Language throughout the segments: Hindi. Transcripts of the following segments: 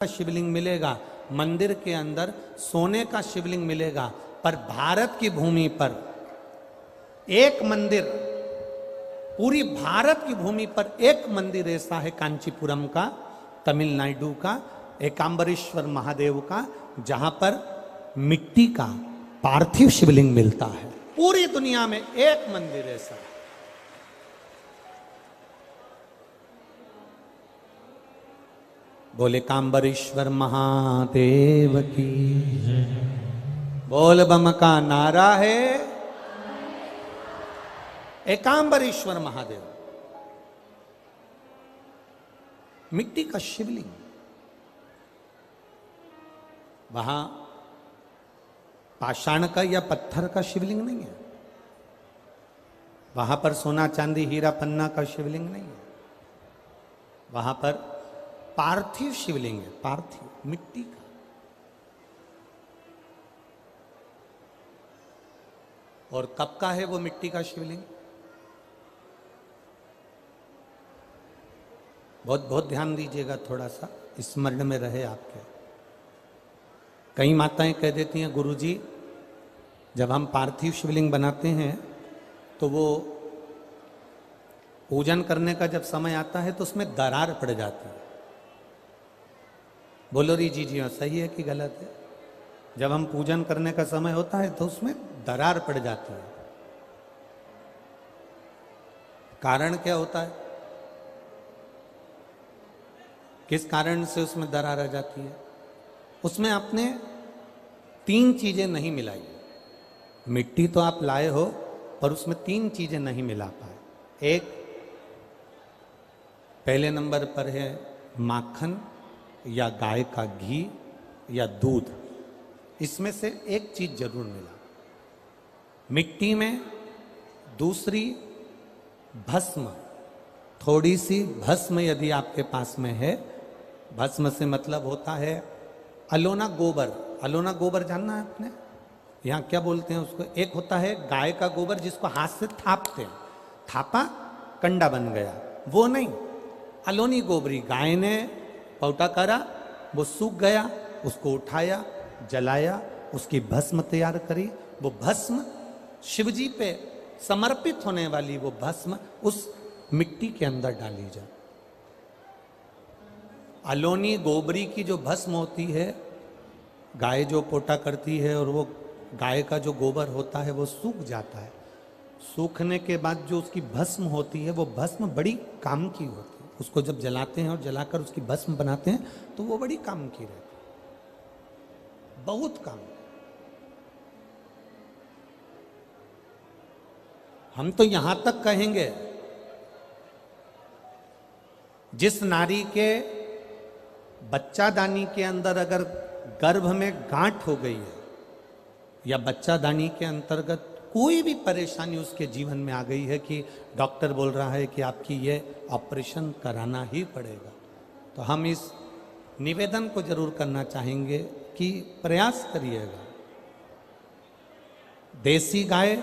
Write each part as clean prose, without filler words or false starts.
शिवलिंग मिलेगा, मंदिर के अंदर सोने का शिवलिंग मिलेगा, पर भारत की भूमि पर एक मंदिर, पूरी भारत की भूमि पर एक मंदिर ऐसा है कांचीपुरम का, तमिलनाडु का, एकांबरेश्वर महादेव का, जहां पर मिट्टी का पार्थिव शिवलिंग मिलता है। पूरी दुनिया में एक मंदिर ऐसा है। बोले कांबरेश्वर महादेव की, बोल बम का नारा है। एकांबरेश्वर महादेव, मिट्टी का शिवलिंग, वहां पाषाण का या पत्थर का शिवलिंग नहीं है, वहां पर सोना चांदी हीरा पन्ना का शिवलिंग नहीं है, वहां पर पार्थिव शिवलिंग है, पार्थिव मिट्टी का। और कब का है वो मिट्टी का शिवलिंग? बहुत बहुत ध्यान दीजिएगा, थोड़ा सा स्मरण में रहे आपके। कई माताएं कह देती हैं, गुरुजी जब हम पार्थिव शिवलिंग बनाते हैं तो वो पूजन करने का जब समय आता है तो उसमें दरार पड़ जाती है। बोलो री जी जी सही है कि गलत है? जब हम पूजन करने का समय होता है तो उसमें दरार पड़ जाती है। कारण क्या होता है? किस कारण से उसमें दरार आ जाती है? उसमें आपने तीन चीजें नहीं मिलाई। मिट्टी तो आप लाए हो पर उसमें तीन चीजें नहीं मिला पाए। एक, पहले नंबर पर है माखन या गाय का घी या दूध, इसमें से एक चीज जरूर मिला मिट्टी में। दूसरी, भस्म, थोड़ी सी भस्म यदि आपके पास में है, भस्म से मतलब होता है अलोना गोबर। अलोना गोबर जानना है आपने? यहाँ क्या बोलते हैं उसको? एक होता है गाय का गोबर जिसको हाथ से थापते हैं, थापा कंडा बन गया, वो नहीं। अलोनी गोबरी, गाय ने पौटा करा, वो सूख गया, उसको उठाया, जलाया, उसकी भस्म तैयार करी। वो भस्म शिवजी पे समर्पित होने वाली वो भस्म उस मिट्टी के अंदर डाली जाए। अलोनी गोबरी की जो भस्म होती है, गाय जो पोटा करती है और वो गाय का जो गोबर होता है वो सूख जाता है। सूखने के बाद जो उसकी भस्म होती है वो भस्म बड़ी काम की होती है। उसको जब जलाते हैं और जलाकर उसकी भस्म बनाते हैं तो वो बड़ी काम की रहती है, बहुत काम। हम तो यहां तक कहेंगे, जिस नारी के बच्चादानी के अंदर अगर गर्भ में गांठ हो गई है या बच्चादानी के अंतर्गत कोई भी परेशानी उसके जीवन में आ गई है कि डॉक्टर बोल रहा है कि आपकी ये ऑपरेशन कराना ही पड़ेगा, तो हम इस निवेदन को जरूर करना चाहेंगे कि प्रयास करिएगा। देसी गाय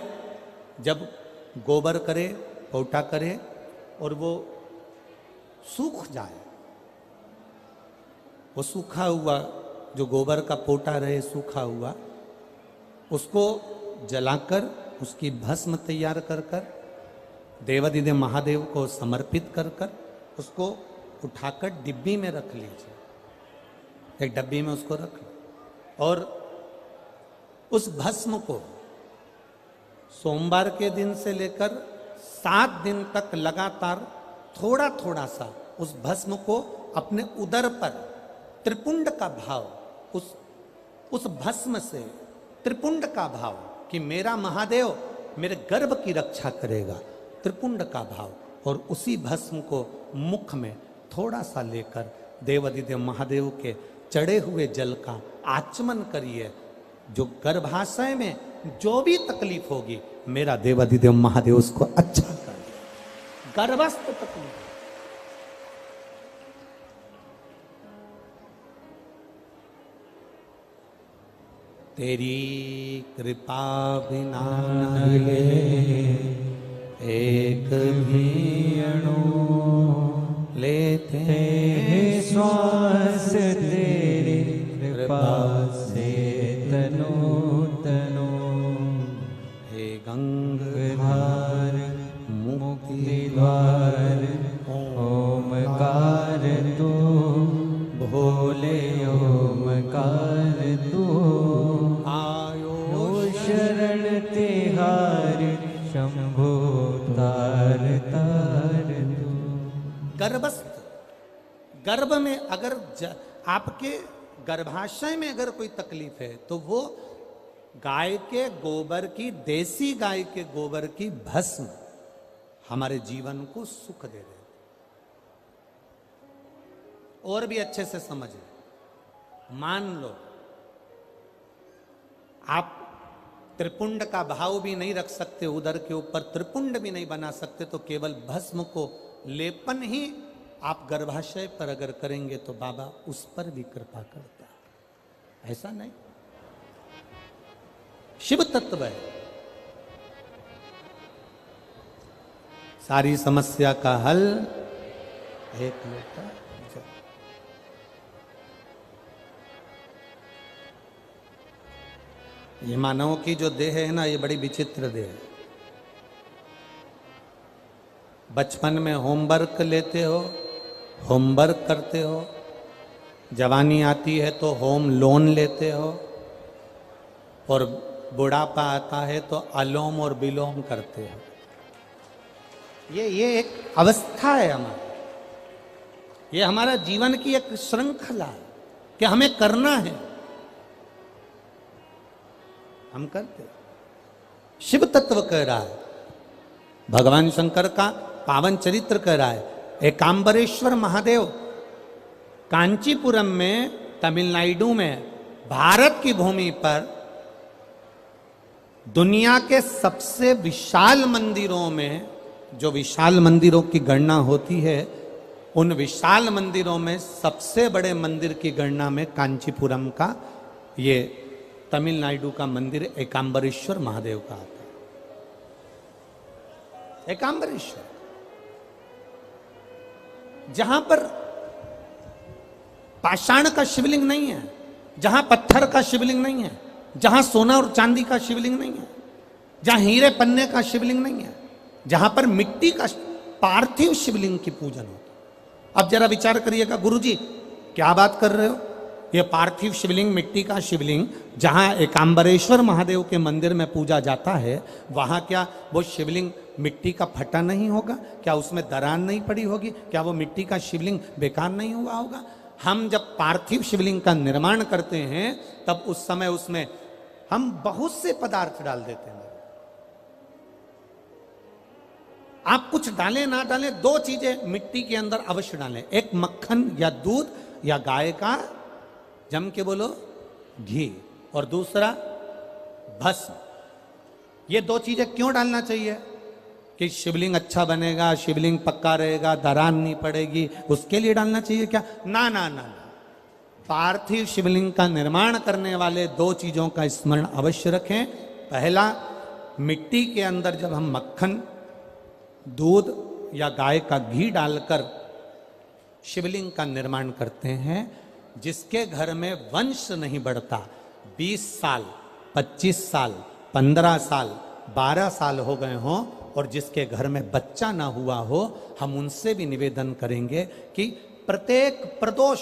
जब गोबर करे, पौटा करे और वो सूख जाए, वो सूखा हुआ जो गोबर का पोटा रहे सूखा हुआ, उसको जलाकर उसकी भस्म तैयार कर कर देवादिदेव महादेव को समर्पित कर कर उसको उठाकर डिब्बी में रख लीजिए। एक डब्बी में उसको रख लो और उस भस्म को सोमवार के दिन से लेकर 7 दिन तक लगातार थोड़ा थोड़ा सा उस भस्म को अपने उदर पर त्रिपुंड का भाव, उस भस्म से त्रिपुंड का भाव कि मेरा महादेव मेरे गर्भ की रक्षा करेगा, त्रिपुंड का भाव, और उसी भस्म को मुख में थोड़ा सा लेकर देवादिदेव महादेव के चढ़े हुए जल का आचमन करिए। जो गर्भाशय में जो भी तकलीफ होगी, मेरा देवादिदेव महादेव उसको अच्छा कर, गर्भस्थ तकलीफ। तेरी कृपा बिना न हिले एक भी अणु, लेते श्वास दे कृपा से तनो तनो। हे गंगाधार धार मुक्ति द्वार ओमकार तू भोले ओमकार तू। आयो शरण तिहार शंभो तार तार तू। गर्भस्थ, गर्भ में अगर आपके गर्भाशय में अगर कोई तकलीफ है तो वो गाय के गोबर की, देसी गाय के गोबर की भस्म हमारे जीवन को सुख दे रहे। और भी अच्छे से समझे, मान लो आप त्रिपुंड का भाव भी नहीं रख सकते, उदर के ऊपर त्रिपुंड भी नहीं बना सकते, तो केवल भस्म को लेपन ही आप गर्भाशय पर अगर करेंगे तो बाबा उस पर भी कृपा करता है। ऐसा नहीं, शिव तत्व है। सारी समस्या का हल एक लोटा जल। ये मानव की जो देह है ना, ये बड़ी विचित्र देह है। बचपन में होमवर्क लेते हो, होमवर्क करते हो, जवानी आती है तो होम लोन लेते हो, और बुढ़ापा आता है तो अलोम और विलोम करते हो। ये एक अवस्था है हमारी, ये हमारा जीवन की एक श्रृंखला है कि हमें करना है, हम करते। शिव तत्व कह रहा है, भगवान शंकर का पावन चरित्र कह रहा है। एकांबरेश्वर महादेव कांचीपुरम में, तमिलनाडु में, भारत की भूमि पर दुनिया के सबसे विशाल मंदिरों में, जो विशाल मंदिरों की गणना होती है, उन विशाल मंदिरों में सबसे बड़े मंदिर की गणना में कांचीपुरम का, ये तमिलनाडु का मंदिर एकांबरेश्वर महादेव का आता है। एकांबरेश्वर, जहां पर पाषाण का शिवलिंग नहीं है, जहां पत्थर का शिवलिंग नहीं है, जहां सोना और चांदी का शिवलिंग नहीं है, जहां हीरे पन्ने का शिवलिंग नहीं है, जहां पर मिट्टी का पार्थिव शिवलिंग की पूजन होती। अब जरा विचार करिएगा, गुरुजी क्या बात कर रहे हो? ये पार्थिव शिवलिंग, मिट्टी का शिवलिंग, जहां एकांबरेश्वर महादेव के मंदिर में पूजा जाता है, वहां क्या वो शिवलिंग मिट्टी का फटा नहीं होगा? क्या उसमें दरार नहीं पड़ी होगी? क्या वो मिट्टी का शिवलिंग बेकार नहीं हुआ होगा? हम जब पार्थिव शिवलिंग का निर्माण करते हैं तब उस समय उसमें हम बहुत से पदार्थ डाल देते हैं। आप कुछ डालें ना डालें, दो चीजें मिट्टी के अंदर अवश्य डालें, एक मक्खन या दूध या गाय का, जम के बोलो, घी, और दूसरा भस्म। ये दो चीजें क्यों डालना चाहिए? कि शिवलिंग अच्छा बनेगा, शिवलिंग पक्का रहेगा, दरार नहीं पड़ेगी, उसके लिए डालना चाहिए क्या? ना ना ना, पार्थिव शिवलिंग का निर्माण करने वाले दो चीजों का स्मरण अवश्य रखें। पहला, मिट्टी के अंदर जब हम मक्खन, दूध या गाय का घी डालकर शिवलिंग का निर्माण करते हैं, जिसके घर में वंश नहीं बढ़ता, 20 साल, 25 साल, 15 साल, 12 साल हो गए हों, और जिसके घर में बच्चा ना हुआ हो, हम उनसे भी निवेदन करेंगे कि प्रत्येक प्रदोष,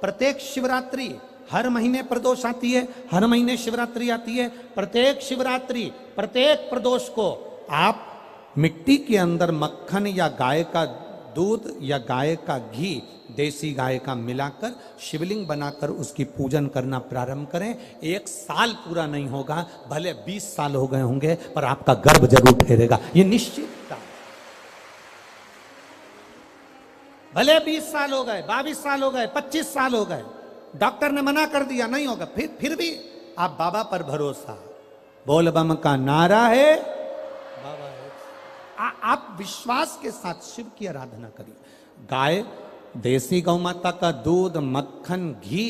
प्रत्येक शिवरात्रि, हर महीने प्रदोष आती है, हर महीने शिवरात्रि आती है, प्रत्येक शिवरात्रि, प्रत्येक प्रदोष को आप मिट्टी के अंदर मक्खन या गाय का दूध या गाय का घी, देसी गाय का मिलाकर शिवलिंग बनाकर उसकी पूजन करना प्रारंभ करें। 1 साल पूरा नहीं होगा, भले 20 साल हो गए होंगे, पर आपका गर्भ जरूर ठहरेगा, ये निश्चित था। भले 20 साल हो गए, 22 साल हो गए, 25 साल हो गए, डॉक्टर ने मना कर दिया नहीं होगा, फिर भी आप बाबा पर भरोसा, बोल बम का नारा है, बाबा है। आप विश्वास के साथ शिव की आराधना करिए। गाय, देसी गौ माता का दूध, मक्खन, घी,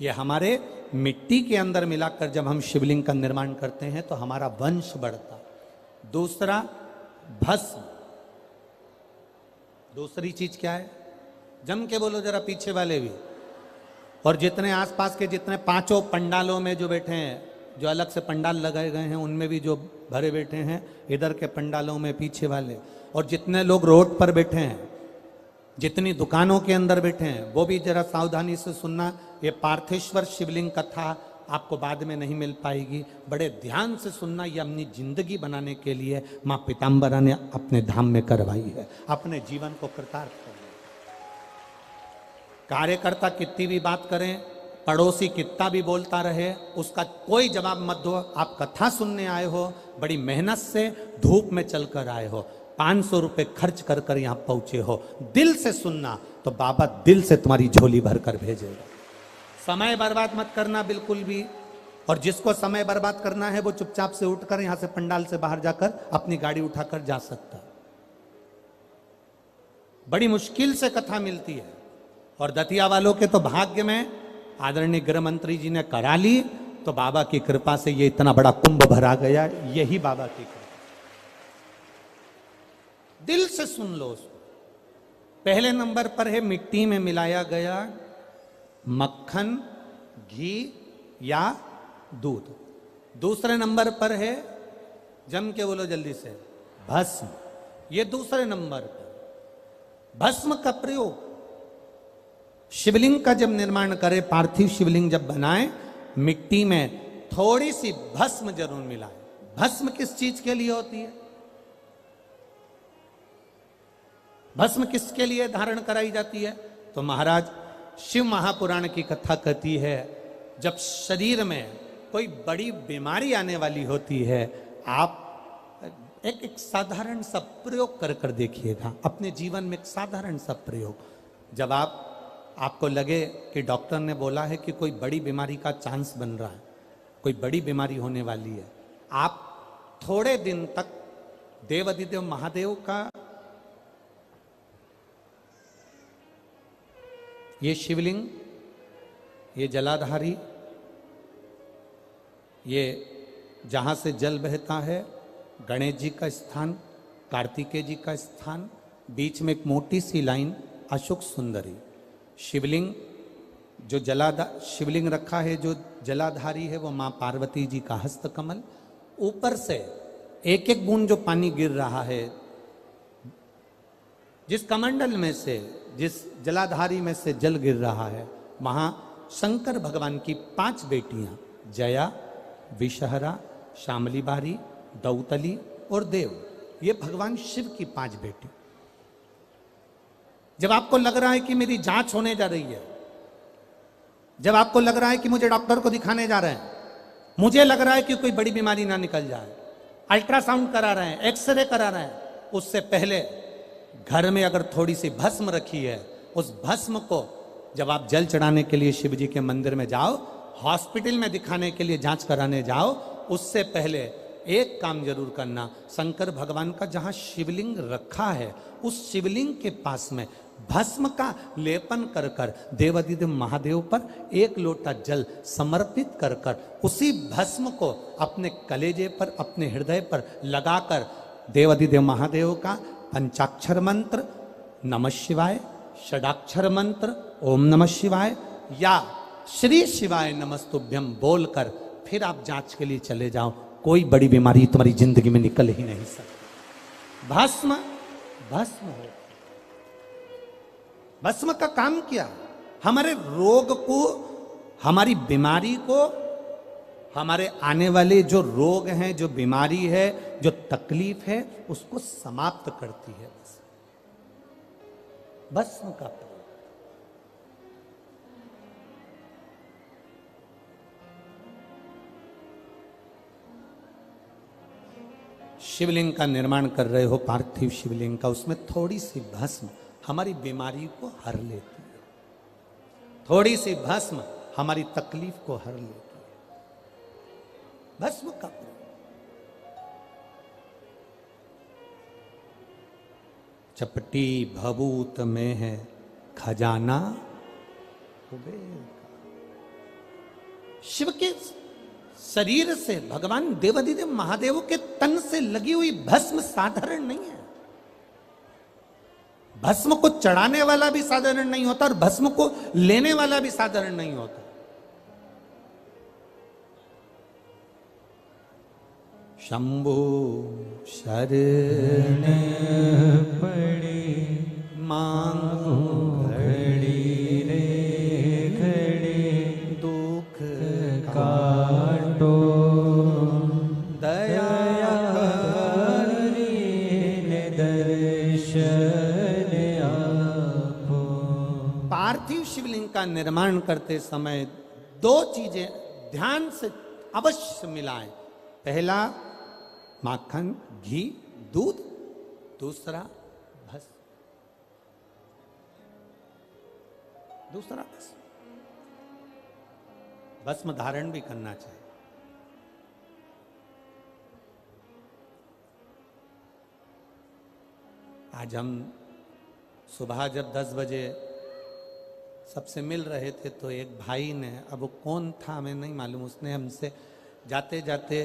ये हमारे मिट्टी के अंदर मिलाकर जब हम शिवलिंग का निर्माण करते हैं तो हमारा वंश बढ़ता। दूसरा, भस्म। दूसरी चीज क्या है? जम के बोलो जरा, पीछे वाले भी। और जितने आसपास के जितने पांचों पंडालों में जो बैठे हैं, जो अलग से पंडाल लगाए गए हैं उनमें भी जो भरे बैठे हैं, इधर के पंडालों में पीछे वाले, और जितने लोग रोड पर बैठे हैं, जितनी दुकानों के अंदर बैठे हैं, वो भी जरा सावधानी से सुनना। ये पार्थेश्वर शिवलिंग कथा आपको बाद में नहीं मिल पाएगी, बड़े ध्यान से सुनना। ये अपनी जिंदगी बनाने के लिए माँ पीताम्बरा ने अपने धाम में करवाई है, अपने जीवन को कृतार्थ करने। कार्यकर्ता कितनी भी बात करें, पड़ोसी कितना भी बोलता रहे, उसका कोई जवाब मत दो। आप कथा सुनने आए हो, बड़ी मेहनत से धूप में चलकर आए हो, 500 रुपए खर्च कर कर यहां पहुंचे हो, दिल से सुनना तो बाबा दिल से तुम्हारी झोली भर कर भेजेगा। समय बर्बाद मत करना बिल्कुल भी। और जिसको समय बर्बाद करना है वो चुपचाप से उठकर यहां से पंडाल से बाहर जाकर अपनी गाड़ी उठाकर जा सकता है। बड़ी मुश्किल से कथा मिलती है, और दतिया वालों के तो भाग्य में आदरणीय गृह मंत्री जी ने करा ली, तो बाबा की कृपा से ये इतना बड़ा कुंभ भरा गया। यही बाबा की कृपा। दिल से सुन लो उसको। पहले नंबर पर है मिट्टी में मिलाया गया मक्खन, घी या दूध। दूसरे नंबर पर है, जम के बोलो जल्दी से, भस्म। ये दूसरे नंबर पर भस्म का प्रयोग। शिवलिंग का जब निर्माण करे, पार्थिव शिवलिंग जब बनाए, मिट्टी में थोड़ी सी भस्म जरूर मिलाए। भस्म किस चीज के लिए होती है? भस्म किसके लिए धारण कराई जाती है? तो महाराज शिव महापुराण की कथा कहती है, जब शरीर में कोई बड़ी बीमारी आने वाली होती है, आप एक साधारण सा प्रयोग कर कर देखिएगा अपने जीवन में। एक साधारण सा प्रयोग, जब आपको लगे कि डॉक्टर ने बोला है कि कोई बड़ी बीमारी का चांस बन रहा है, कोई बड़ी बीमारी होने वाली है, आप थोड़े दिन तक देवाधिदेव महादेव का ये शिवलिंग, ये जलाधारी, ये जहाँ से जल बहता है, गणेश जी का स्थान, कार्तिकेय जी का स्थान, बीच में एक मोटी सी लाइन अशोक सुंदरी, शिवलिंग जो शिवलिंग रखा है, जो जलाधारी है वो माँ पार्वती जी का हस्तकमल, ऊपर से एक एक बूंद जो पानी गिर रहा है, जिस कमंडल में से, जिस जलाधारी में से जल गिर रहा है, वहां शंकर भगवान की 5 बेटियां, जया, विषहरा, शामली बारी, दौतली और देव, ये भगवान शिव की 5 बेटी। जब आपको लग रहा है कि मेरी जांच होने जा रही है, जब आपको लग रहा है कि मुझे डॉक्टर को दिखाने जा रहे हैं, मुझे लग रहा है कि कोई बड़ी बीमारी ना निकल जाए, अल्ट्रासाउंड करा रहे हैं, एक्सरे करा रहे हैं, उससे पहले घर में अगर थोड़ी सी भस्म रखी है, उस भस्म को जब आप जल चढ़ाने के लिए शिव जी के मंदिर में जाओ, हॉस्पिटल में दिखाने के लिए जांच कराने जाओ, उससे पहले एक काम जरूर करना, शंकर भगवान का जहां शिवलिंग रखा है, उस शिवलिंग के पास में भस्म का लेपन कर कर देवाधिदेव महादेव पर 1 लोटा जल समर्पित कर कर उसी भस्म को अपने कलेजे पर, अपने हृदय पर लगाकर देवाधिदेव महादेव का पंचाक्षर मंत्र नमः शिवाय, षडाक्षर मंत्र ओम नमः शिवाय या श्री शिवाय नमस्तुभ्यम बोलकर फिर आप जांच के लिए चले जाओ। कोई बड़ी बीमारी तुम्हारी जिंदगी में निकल ही नहीं सकती। भस्म भस्म हो। भस्म का काम क्या? हमारे रोग को, हमारी बीमारी को, हमारे आने वाले जो रोग हैं, जो बीमारी है, जो तकलीफ है, उसको समाप्त करती है भस्म का प्रयोग। शिवलिंग का निर्माण कर रहे हो, पार्थिव शिवलिंग का, उसमें थोड़ी सी भस्म हमारी बीमारी को हर लेती है, थोड़ी सी भस्म हमारी तकलीफ को हर लेती है। भस्म का प्रयोग। चपटी भभूत में है खजाना कुबेर का। शिव के शरीर से, भगवान देवाधिदेव महादेव के तन से लगी हुई भस्म साधारण नहीं है। भस्म को चढ़ाने वाला भी साधारण नहीं होता और भस्म को लेने वाला भी साधारण नहीं होता। शंभु शरण पड़ी मांगो घड़ी रे घड़ी दुख काटो दया दर्शन आपो। पार्थिव शिवलिंग का निर्माण करते समय दो चीजें ध्यान से अवश्य मिलाएं। पहला माखन, घी, दूध, दूसरा भस्म। दूसरा भस्म, भस्म धारण भी करना चाहिए। आज हम सुबह जब 10 बजे सबसे मिल रहे थे तो एक भाई ने, अब वो कौन था हमें नहीं मालूम, उसने हमसे जाते जाते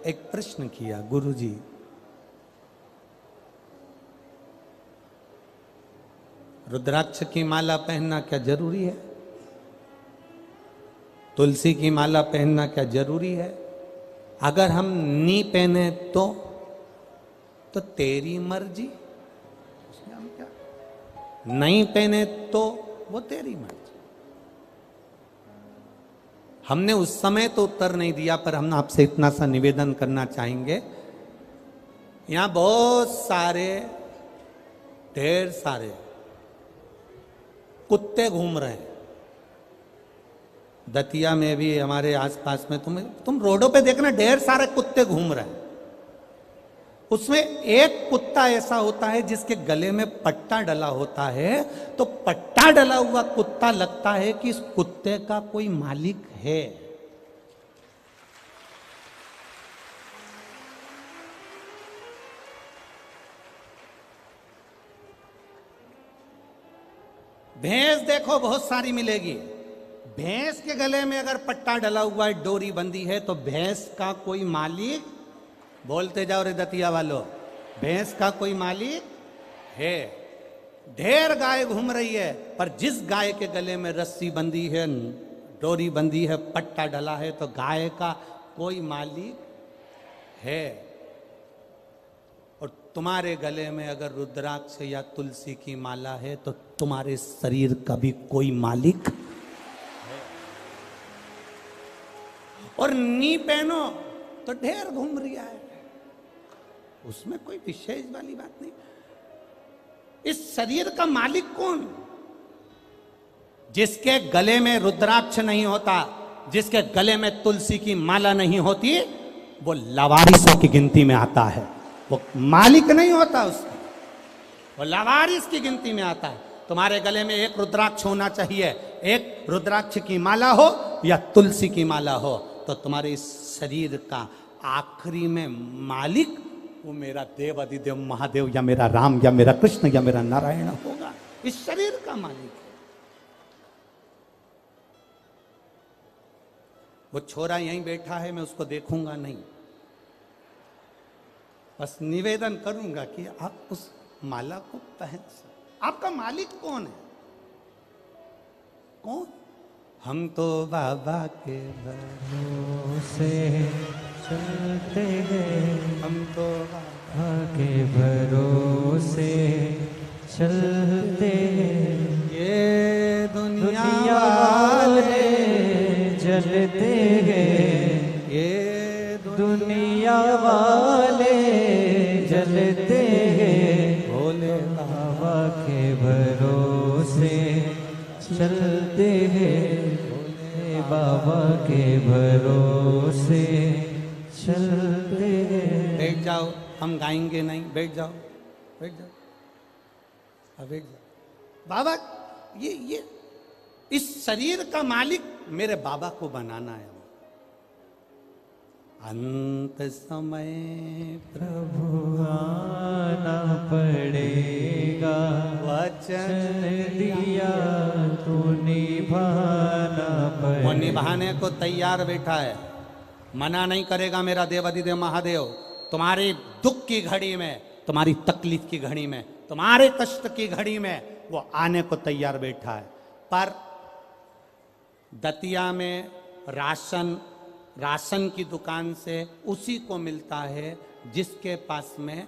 एक प्रश्न किया, गुरुजी रुद्राक्ष की माला पहनना क्या जरूरी है? तुलसी की माला पहनना क्या जरूरी है? अगर हम नहीं पहने तो तेरी मर्जी। हम क्या नहीं पहने तो वो तेरी मर्जी। हमने उस समय तो उत्तर नहीं दिया, पर हम आपसे इतना सा निवेदन करना चाहेंगे, यहां बहुत सारे, ढेर सारे कुत्ते घूम रहे हैं। दतिया में भी, हमारे आसपास में, तुम रोडों पे देखना, ढेर सारे कुत्ते घूम रहे हैं। उसमें एक कुत्ता ऐसा होता है जिसके गले में पट्टा डला होता है, तो पट्टा डला हुआ कुत्ता लगता है कि इस कुत्ते का कोई मालिक है। भैंस देखो बहुत सारी मिलेगी, भैंस के गले में अगर पट्टा डला हुआ है, डोरी बंधी है, तो भैंस का कोई मालिक, बोलते जाओ रे दतिया वालों, भैंस का कोई मालिक है। ढेर गाय घूम रही है, पर जिस गाय के गले में रस्सी बंधी है, डोरी बंधी है, पट्टा डला है, तो गाय का कोई मालिक है। और तुम्हारे गले में अगर रुद्राक्ष या तुलसी की माला है, तो तुम्हारे शरीर का भी कोई मालिक है। और नी पहनो तो ढेर घूम रही है, उसमें कोई विशेष वाली बात नहीं। इस शरीर का मालिक कौन? जिसके गले में रुद्राक्ष नहीं होता, जिसके गले में तुलसी की माला नहीं होती, वो लावारिसों की गिनती में आता है। वो मालिक नहीं होता उसका, वो लावारिस की गिनती में आता है। तुम्हारे गले में एक रुद्राक्ष होना चाहिए, एक रुद्राक्ष की माला हो या तुलसी की माला हो, तो तुम्हारे इस शरीर का आखिरी में मालिक वो मेरा देव अधिदेव महादेव, या मेरा राम, या मेरा कृष्ण, या मेरा नारायण होगा। इस शरीर का मालिक है। वो छोरा यहीं बैठा है, मैं उसको देखूंगा नहीं, बस निवेदन करूंगा कि आप उस माला को पहन सकते। आपका मालिक कौन है? कौन? हम तो बाबा के भरोसे चलते हैं, हम तो बाबा के भरोसे चलते हैं। ये दुनिया वाले जलते हैं, ये दुनिया वाले जलते हैं। भोले बाबा के भरोसे चलते हैं, भोले बाबा के भरोसे चलते हैं। बैठ जाओ, हम गाएंगे नहीं, बैठ जाओ, बैठ जाओ, अब बैठ जाओ। बाबा ये इस शरीर का मालिक मेरे बाबा को बनाना है। अंत समय प्रभु आना पड़ेगा, वचन दिया तो निभाना पड़ेगा। वो निभाने को तैयार बैठा है, मना नहीं करेगा मेरा देव अधिदेव महादेव। तुम्हारी दुख की घड़ी में, तुम्हारी तकलीफ की घड़ी में तुम्हारे कष्ट की घड़ी में वो आने को तैयार बैठा है। पर दतिया में राशन की दुकान से उसी को मिलता है जिसके पास में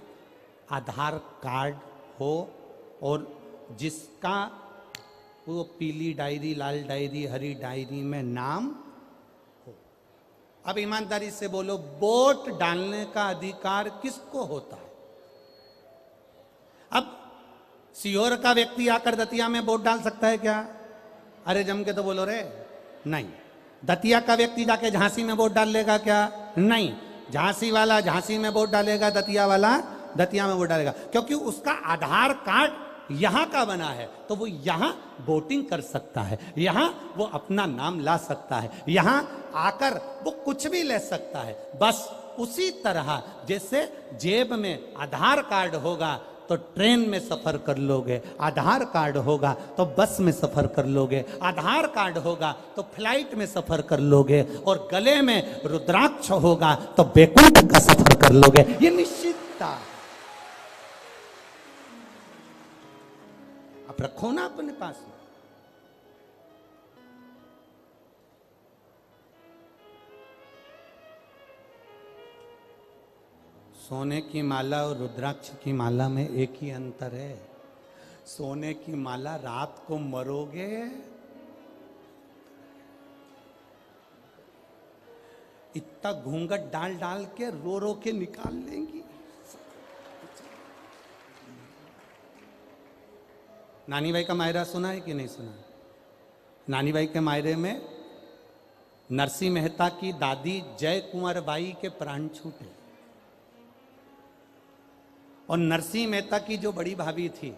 आधार कार्ड हो और जिसका वो पीली डायरी, लाल डायरी, हरी डायरी में नाम हो। अब ईमानदारी से बोलो, वोट डालने का अधिकार किसको होता है? अब सीहोर का व्यक्ति आकर दतिया में वोट डाल सकता है क्या? अरे जम के तो बोलो रे, नहीं। दतिया का व्यक्ति जाके झांसी में वोट डाल लेगा क्या? नहीं। झांसी वाला झांसी में वोट डालेगा, दतिया वाला दतिया में वोट डालेगा, क्योंकि उसका आधार कार्ड यहां का बना है, तो वो यहां वोटिंग कर सकता है, यहां वो अपना नाम ला सकता है, यहां आकर वो कुछ भी ले सकता है। बस उसी तरह जैसे जेब में आधार कार्ड होगा तो ट्रेन में सफर कर लोगे, आधार कार्ड होगा तो बस में सफर कर लोगे, आधार कार्ड होगा तो फ्लाइट में सफर कर लोगे, और गले में रुद्राक्ष होगा तो बैकुंठ का सफर कर लोगे। ये निश्चितता। अब रखो ना अपने पास में। सोने की माला और रुद्राक्ष की माला में एक ही अंतर है। सोने की माला रात को मरोगे, इतना घूंघट डाल डाल के रो रो के निकाल लेंगी। नानी भाई का मायरा सुना है कि नहीं सुना? नानी भाई के मायरे में नरसिंह मेहता की दादी जय कुंवर बाई के प्राण छूटे, और नरसिंह मेहता की जो बड़ी भाभी थी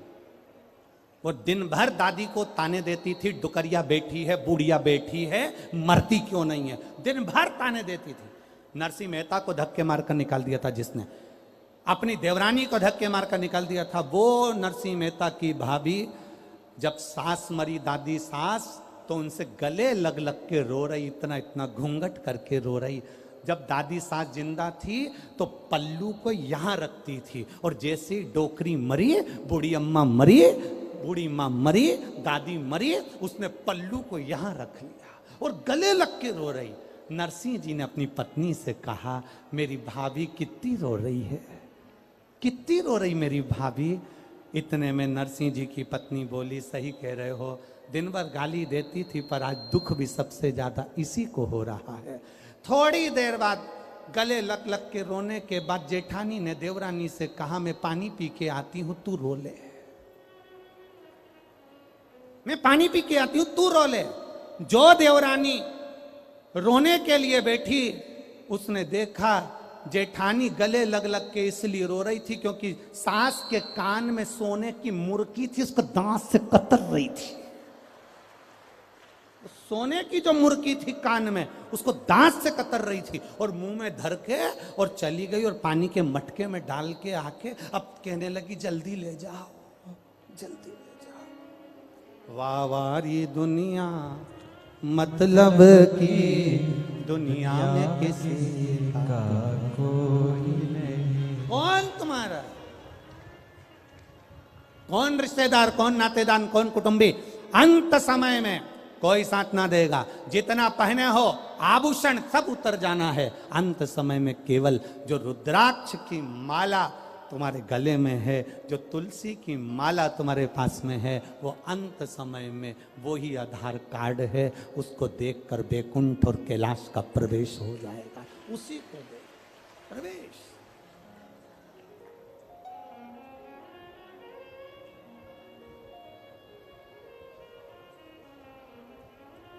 वो दिन भर दादी को ताने देती थी, डुकरिया बैठी है, बूढ़िया बैठी है, मरती क्यों नहीं है, दिन भर ताने देती थी। नरसिंह मेहता को धक्के मारकर निकाल दिया था जिसने, अपनी देवरानी को धक्के मारकर निकाल दिया था, वो नरसिंह मेहता की भाभी। जब सास मरी, दादी सास, तो उनसे गले लग लग के रो रही, इतना इतना घूंघट करके रो रही। जब दादी सास जिंदा थी तो पल्लू को यहां रखती थी, और जैसे ही डोकरी मरी, बूढ़ी अम्मा मरी, बूढ़ी माँ मरी, दादी मरी, उसने पल्लू को यहां रख लिया और गले लग के रो रही। नरसिंह जी ने अपनी पत्नी से कहा, मेरी भाभी कितनी रो रही है, कितनी रो रही मेरी भाभी। इतने में नरसिंह जी की पत्नी बोली, सही कह रहे हो, दिन भर गाली देती थी पर आज दुख भी सबसे ज्यादा इसी को हो रहा है। थोड़ी देर बाद गले लग लग के रोने के बाद जेठानी ने देवरानी से कहा, मैं पानी पी के आती हूं, तू रो ले। मैं पानी पी के आती हूं, तू रो ले। जो देवरानी रोने के लिए बैठी, उसने देखा जेठानी गले लग लग के इसलिए रो रही थी क्योंकि सास के कान में सोने की मुर्की थी, उसको दांत से कतर रही थी। सोने की जो मुर्की थी कान में, उसको दांत से कतर रही थी, और मुंह में धर के और चली गई, और पानी के मटके में डाल के आके अब कहने लगी, जल्दी ले जाओ, जल्दी ले जाओ। वाह वारी दुनिया, मतलब की दुनिया में किसी का कोई नहीं। कौन तुम्हारा, कौन रिश्तेदार, कौन नातेदार, कौन कुटुंबी, अंत समय में कोई साथ ना देगा। जितना पहने हो आभूषण सब उतर जाना है। अंत समय में केवल जो रुद्राक्ष की माला तुम्हारे गले में है, जो तुलसी की माला तुम्हारे पास में है, वो अंत समय में वो ही आधार कार्ड है। उसको देखकर बैकुंठ और कैलाश का प्रवेश हो जाएगा। उसी को देख प्रवेश।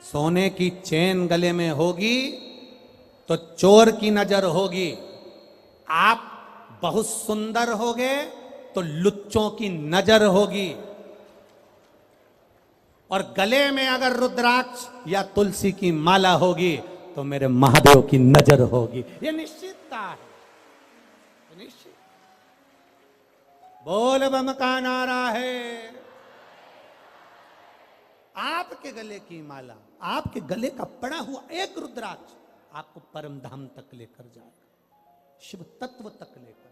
सोने की चेन गले में होगी तो चोर की नजर होगी। आप बहुत सुंदर होगे तो लुच्चों की नजर होगी। और गले में अगर रुद्राक्ष या तुलसी की माला होगी तो मेरे महादेव की नजर होगी। ये निश्चितता है, निश्चित। बोल बम का नारा है। आपके गले की माला, आपके गले का पड़ा हुआ एक रुद्राक्ष आपको परम धाम तक लेकर जाएगा, शिव तत्व तक लेकर।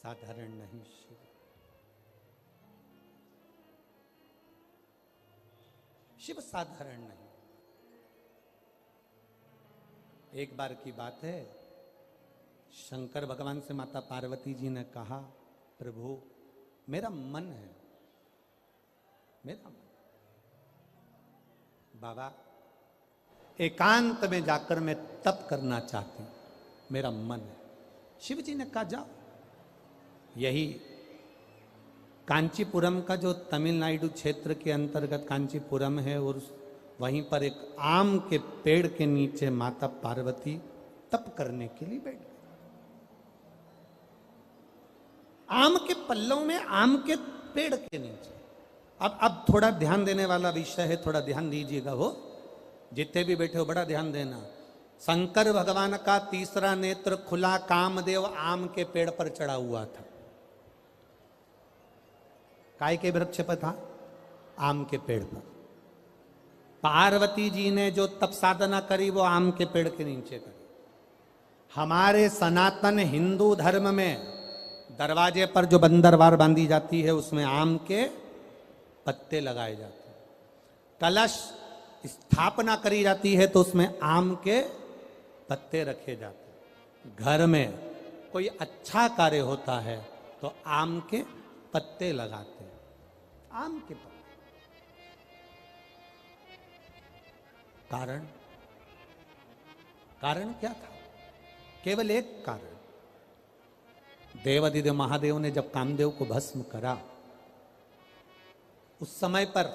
साधारण नहीं शिव। शिव साधारण नहीं। एक बार की बात है, शंकर भगवान से माता पार्वती जी ने कहा, प्रभु मेरा मन है, मेरा मन, बाबा एकांत में जाकर मैं तप करना चाहती हूं, मेरा मन है। शिव जी ने कहा जाओ। यही कांचीपुरम का जो तमिलनाडु क्षेत्र के अंतर्गत कांचीपुरम है, और वहीं पर एक आम के पेड़ के नीचे माता पार्वती तप करने के लिए बैठ गई। आम के पल्लव में, आम के पेड़ के नीचे। अब थोड़ा ध्यान देने वाला विषय है, थोड़ा ध्यान दीजिएगा। वो जितने भी बैठे हो बड़ा ध्यान देना। शंकर भगवान का तीसरा नेत्र खुला, कामदेव आम के पेड़ पर चढ़ा हुआ था। काय के वृक्ष पर था? आम के पेड़ पर। पार्वती जी ने जो तप साधना करी वो आम के पेड़ के नीचे करी। हमारे सनातन हिंदू धर्म में दरवाजे पर जो बंदरवार बांधी जाती है उसमें आम के पत्ते लगाए जाते हैं। कलश स्थापना करी जाती है तो उसमें आम के पत्ते रखे जाते हैं। घर में कोई अच्छा कार्य होता है तो आम के पत्ते लगाते हैं। आम के पत्ते। कारण क्या था? केवल एक कारण। देवाधिदेव महादेव ने जब कामदेव को भस्म करा, उस समय पर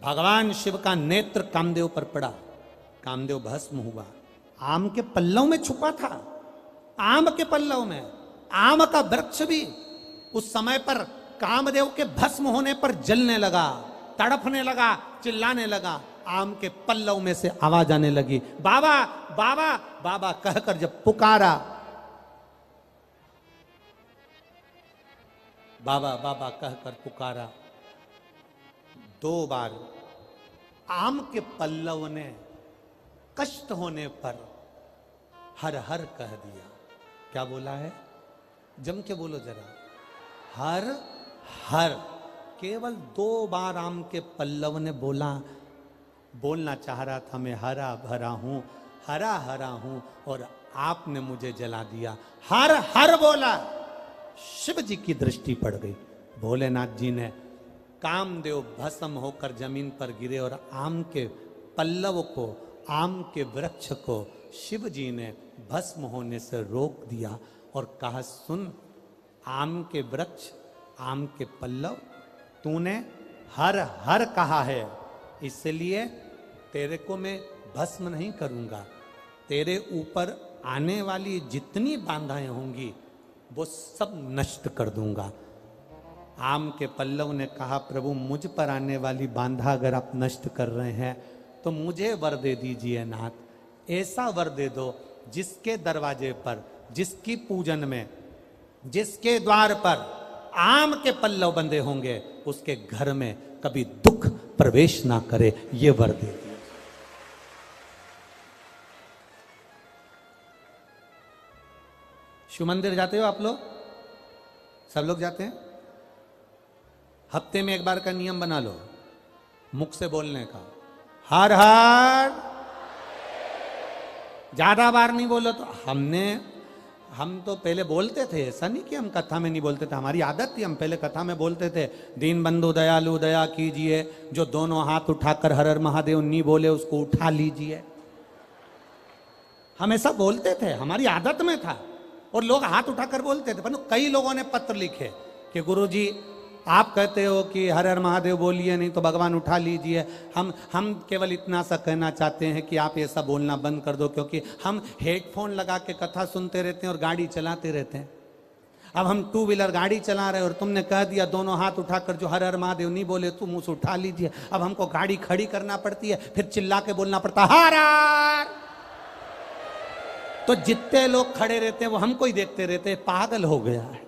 भगवान शिव का नेत्र कामदेव पर पड़ा, कामदेव भस्म हुआ। आम के पल्लव में छुपा था, आम के पल्लव में। आम का वृक्ष भी उस समय पर कामदेव के भस्म होने पर जलने लगा, तड़पने लगा, चिल्लाने लगा। आम के पल्लव में से आवाज आने लगी, बाबा बाबा बाबा कहकर जब पुकारा, बाबा बाबा कहकर पुकारा, 2 बार आम के पल्लव ने कष्ट होने पर हर हर कह दिया। क्या बोला है? जम के बोलो जरा। हर हर। केवल 2 बार आम के पल्लव ने बोलना चाह रहा था, मैं हरा भरा हूं, हरा हरा हूं, और आपने मुझे जला दिया। हर हर बोला। शिव जी की दृष्टि पड़ गई। भोलेनाथ जी ने कामदेव भस्म होकर जमीन पर गिरे और आम के पल्लव को, आम के वृक्ष को शिव जी ने भस्म होने से रोक दिया और कहा, सुन आम के वृक्ष, आम के पल्लव, तूने हर हर कहा है, इसलिए तेरे को मैं भस्म नहीं करूंगा। तेरे ऊपर आने वाली जितनी बाधाएं होंगी वो सब नष्ट कर दूंगा। आम के पल्लव ने कहा, प्रभु मुझ पर आने वाली बाधा अगर आप नष्ट कर रहे हैं तो मुझे वर दे दीजिए नाथ। ऐसा वर दे दो जिसके दरवाजे पर, जिसकी पूजन में, जिसके द्वार पर आम के पल्लव बंधे होंगे उसके घर में कभी दुख प्रवेश ना करे, ये वर दे दिए। शिव मंदिर जाते हो आप लोग? सब लोग जाते हैं? हफ्ते में एक बार का नियम बना लो, मुख से बोलने का, हर हर। ज्यादा बार नहीं बोलो तो हम तो पहले बोलते थे, ऐसा नहीं कि हम कथा में नहीं बोलते थे, हमारी आदत थी, हम पहले कथा में बोलते थे, दीन बंधु दयालु दया कीजिए, जो दोनों हाथ उठाकर हर हर महादेव नहीं बोले उसको उठा लीजिए। हम ऐसा बोलते थे, हमारी आदत में था, और लोग हाथ उठाकर बोलते थे। पर कई लोगों ने पत्र लिखे कि गुरुजी आप कहते हो कि हर हर महादेव बोलिए, नहीं तो भगवान उठा लीजिए। हम केवल इतना सा कहना चाहते हैं कि आप ऐसा बोलना बंद कर दो, क्योंकि हम हेडफोन लगा के कथा सुनते रहते हैं और गाड़ी चलाते रहते हैं। अब हम 2 व्हीलर गाड़ी चला रहे हैं और तुमने कह दिया दोनों हाथ उठाकर जो हर हर महादेव नहीं बोले तुम उसे उठा लीजिए। अब हमको गाड़ी खड़ी करना पड़ती है, फिर चिल्ला के बोलना पड़ता है हर हर। तो जितने लोग खड़े रहते हैं वो हमको ही देखते रहते हैं, पागल हो गया है।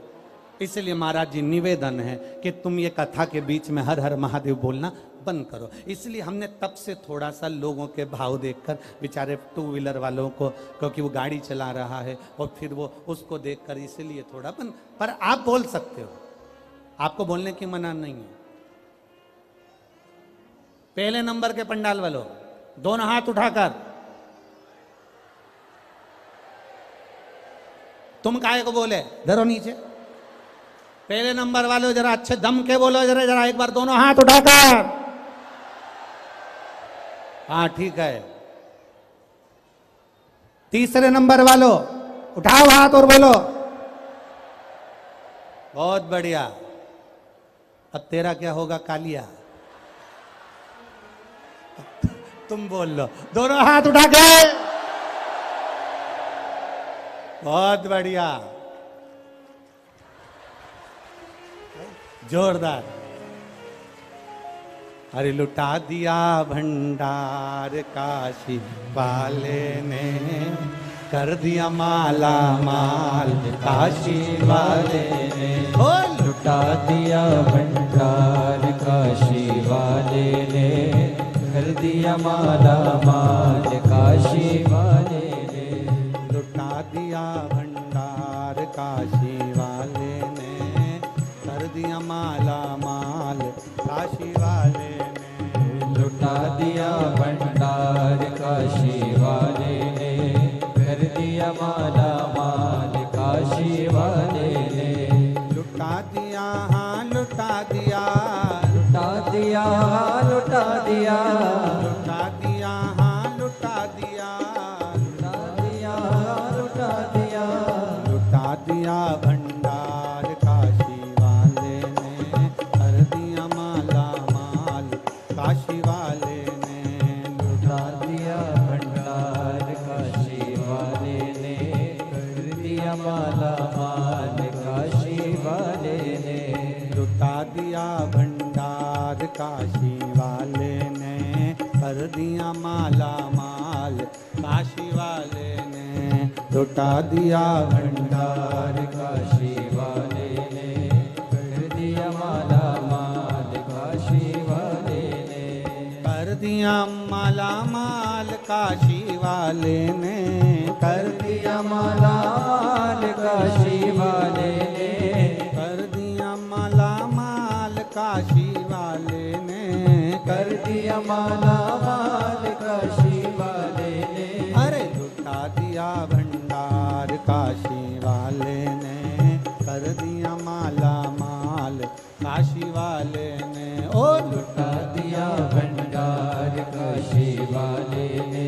इसलिए महाराज जी निवेदन है कि तुम ये कथा के बीच में हर हर महादेव बोलना बंद करो। इसलिए हमने तब से थोड़ा सा लोगों के भाव देखकर, बेचारे टू व्हीलर वालों को, क्योंकि वो गाड़ी चला रहा है और फिर वो उसको देखकर, इसलिए थोड़ा बंद। पर आप बोल सकते हो, आपको बोलने की मना नहीं है। पहले नंबर के पंडाल वालों, दोनों हाथ उठाकर, तुम काहे को बोले, धरो नीचे। पहले नंबर वाले जरा अच्छे दम के बोलो, जरा जरा एक बार दोनों हाथ उठाकर। हाँ ठीक है। तीसरे नंबर वालों उठाओ हाथ और बोलो। बहुत बढ़िया। अब तेरा क्या होगा कालिया? तुम बोल लो, दोनों हाथ उठा के। बहुत बढ़िया, जोरदार। अरे लुटा दिया भंडार काशी वाले ने, कर दिया माला माल काशी वाले ने। लुटा दिया भंडार काशी वाले ने, कर दिया माला माल काशी वाले ने। लुटा दिया भंडार काशी वाले ने, कर दिया माला माल काशी वाले ने। लुटा दिया भंडार काशी वाले ने, कर दिया माला माल काशी वाले ने। लुटा दिया, हाँ लुटा दिया, लुटा दिया, लुटा दिया, लुटा दिया, हाँ लुटा दिया, लुटा दिया, लुटा दिया। लुटा दिया भंडार काशी वाले ने, कर दिया माला माल काशी वाले ने। लुटा दिया भंडार काशी वाले ने, कर दिया माला माल काशी वाले ने। लुटा दिया भंडार काशी वाले ने, कर दिया माला माल काशी वाले ने। लुटा दिया भंडार काशी वाले ने, कर दिया माला माल काशी वाले ने। कर दिया माला माल काशी वाले ने, कर दिया माला माल काशी वाले ने। कर दिया माला माल काशी वाले ने, कर दिया माला माल काशी वाले ने। अरे लुटा दिया भंडार काशी वाले ने, कर दिया माला माल काशी वाले ने। ओ लुटा दिया भंडार काशी वाले ने,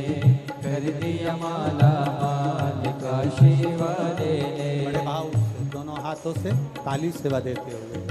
कर दिया माला माल काशी वाले ने। बड़े भाव से दोनों हाथों से ताली सेवा देते हुए।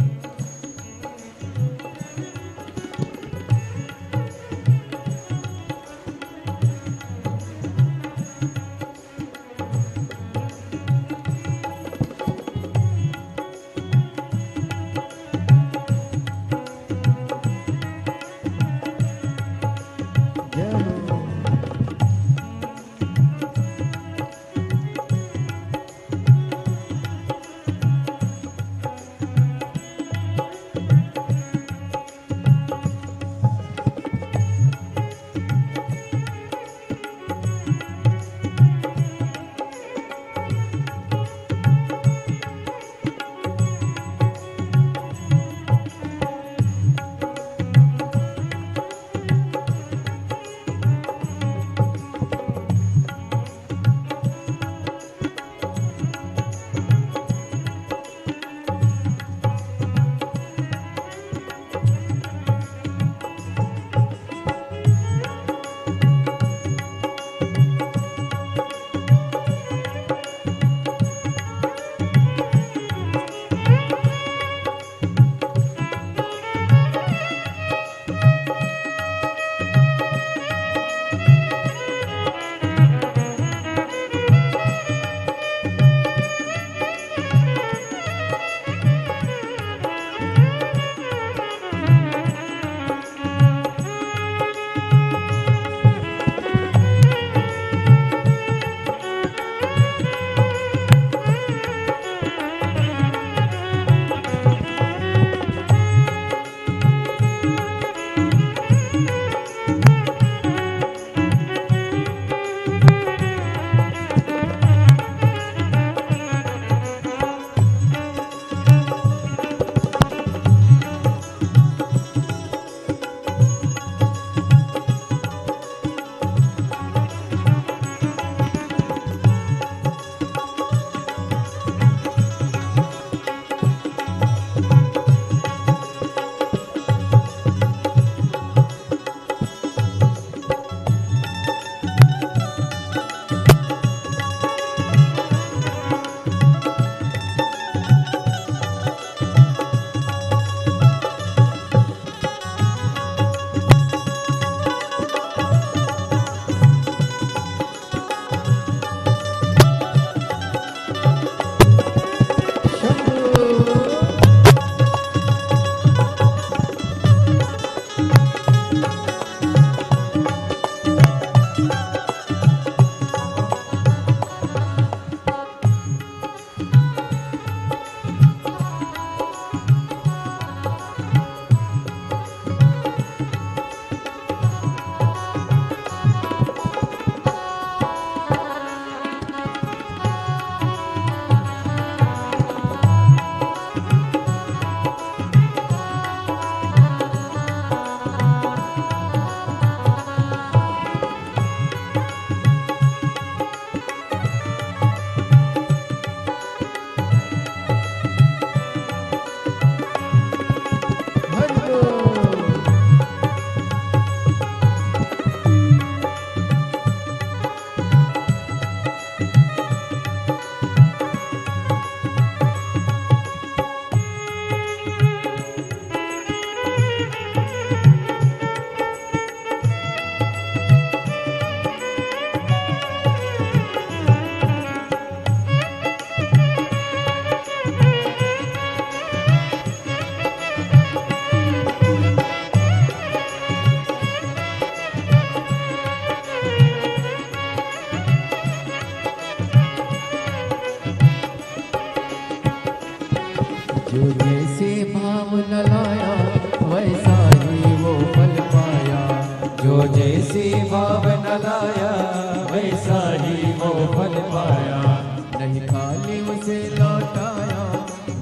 जो जैसे भाव न लाया वैसा ही वो फल पाया। जो जैसे भाव न लाया वैसा ही वो फल पाया। नहीं खाली उसे लौटाया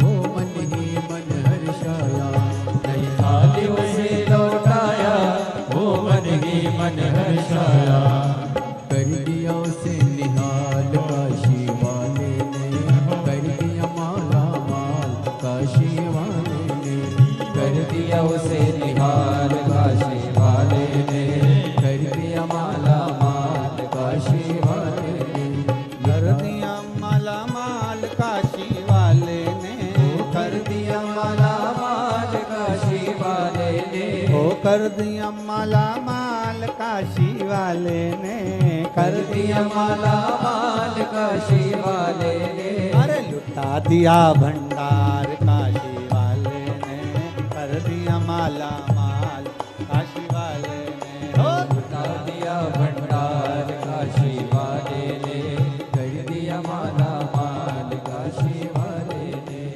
वो मन ही मन हर्षाया। नहीं खाली उसे लौटाया वो मन ही मन हर्षाया। कर दिया उसे निहाल काशी वाले ने। कर दिया माला माल काशी वाले ने। कर दिया उसे निहाल काशी वाले ने। कर दिया माला माल काशी वाले ने। कर दिया माला माल काशी वाले ने। कर दिया माला माल काशी वाले ने। ओ कर दिया माला माल काशी वाले ने। कर दिया माला माल काशी वाले ने। अरे लुटा दिया भंडार काशी वाले ने। कर दिया माला माल काशी वाले ने। हो लुटा दिया भंडार काशी वाले ने। कर दिया माला माल काशी वाले ने।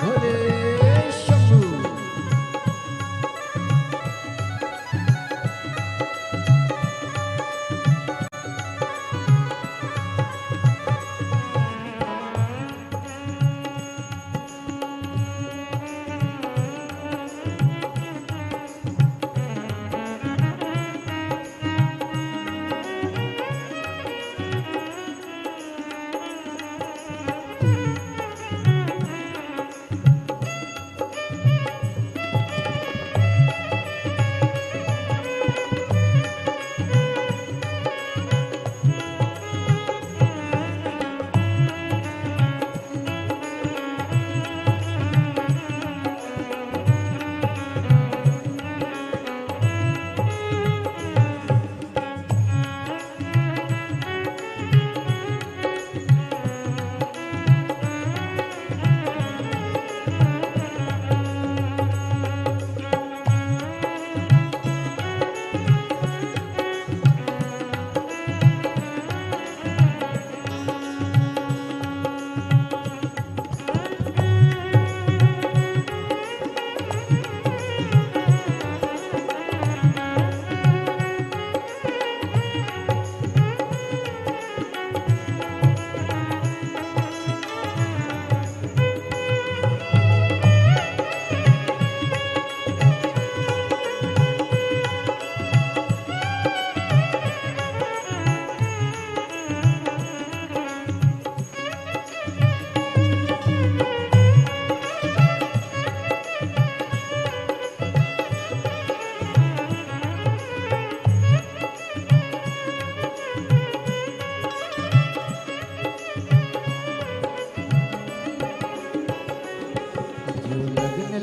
भोले शंभू।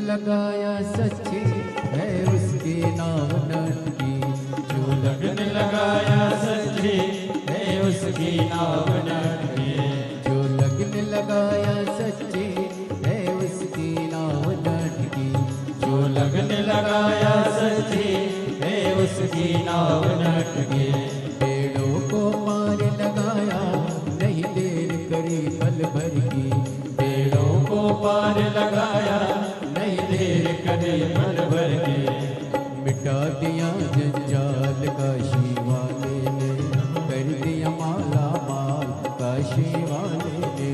लगाया सच्ची है उसकी नाव नटकी। जो लगन लगाया सच्ची है उसकी नाव नटकी। जो लगन लगाया सच्ची है उसकी नाव नटकी। जो लगन लगाया सच्ची है उसकी नाव नटकी। पेड़ों को मार लगाया नहीं देर करी पल भर की। पेड़ों को पार लगाया नहीं देर करे पल भर के। मिटा दिया जंजाल काशी वाले ने। कर दिया माला माल काशी वाले ने।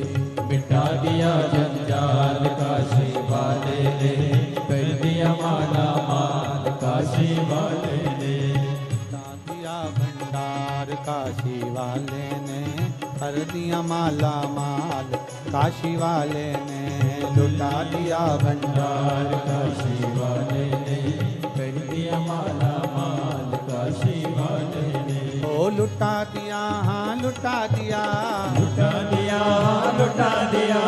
मिटा दिया जंजाल काशी वाले ने, कर दिया माला माल काशी वाले ने। लुटा दिया भंडार काशी वाले ने, कर दिया माला माल काशी वाले ने। लुटा दिया भंडार काशी वाले ने, कर दिया माला माल काशी वाले ने। ओ लुटा दिया, हाँ लुटा दिया, लुटा दिया लुटा दिया,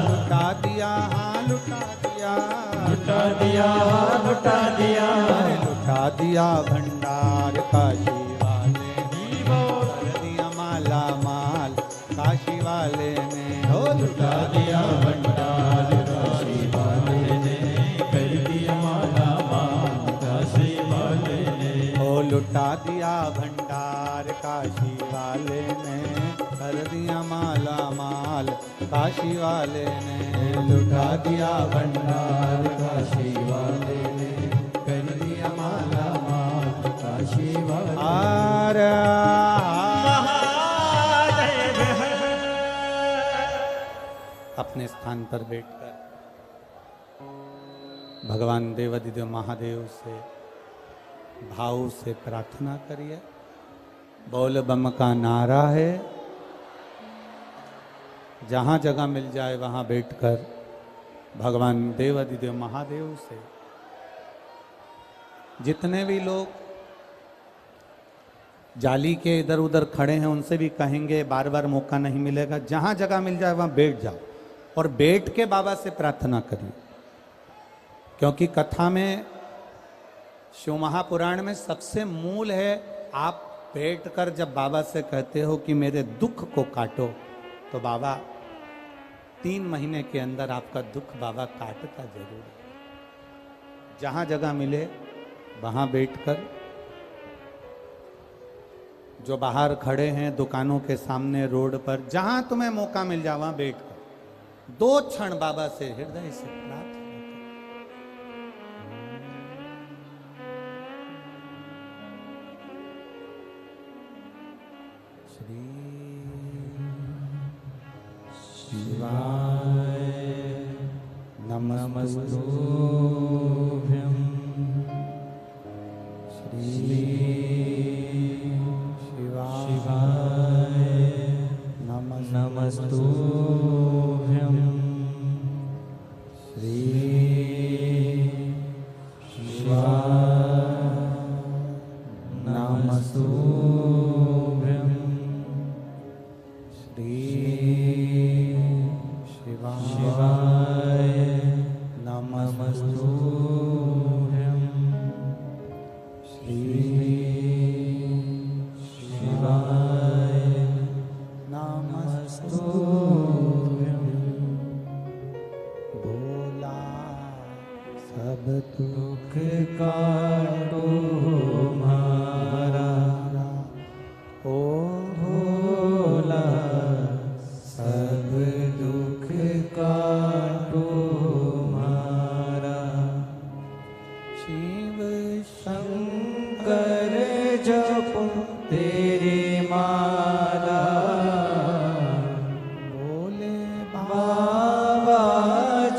लुटा दिया, हाँ लुटा दिया, लुटा दिया लुटा दिया, अरे लुटा दिया भंडार काशी वाले ने, कर दिया माला माल काशी वाले ने। हो लुटा दिया भंडार काशी वाले ने, कर दिया माला माल काशी वाले ने। ओ लुटा दिया भंडार काशी वाले ने, कर दिया माला माल काशी वाले ने। लुटा दिया भंडार काशी वाले ने, कर दिया माला माल काशी वाले। आर अपने स्थान पर बैठकर भगवान देवाधिदेव महादेव से भाव से प्रार्थना करिए। बोल बम का नारा है, जहाँ जगह मिल जाए वहाँ बैठकर भगवान देवाधिदेव महादेव से, जितने भी लोग जाली के इधर उधर खड़े हैं उनसे भी कहेंगे, बार बार मौका नहीं मिलेगा, जहाँ जगह मिल जाए वहाँ बैठ जाओ और बैठ के बाबा से प्रार्थना करिए। क्योंकि कथा में, शिव महापुराण में सबसे मूल है, आप बैठकर जब बाबा से कहते हो कि मेरे दुख को काटो, तो बाबा 3 महीने के अंदर आपका दुख बाबा काटता जरूर है। जहाँ जगह मिले वहाँ बैठकर, जो बाहर खड़े हैं दुकानों के सामने, रोड पर, जहाँ तुम्हें मौका मिल जाए वहाँ बैठकर 2 क्षण बाबा से हृदय से प्रार्थना करो। श्री शिवाय नमस्तुभ्यं। श्री शिवाय नमस्तुभ्यं। श्री शिवाय नमस्तुभ्यं। श्री शिवाय नमस्तुभ्यं। श्री शिवाय नमस्तुभ्यं। भोला सब दुख काटो मारा, ओ भोला सब दुख काटो मारा। शिव शंकर जपो तेरी माला, भोले बाबा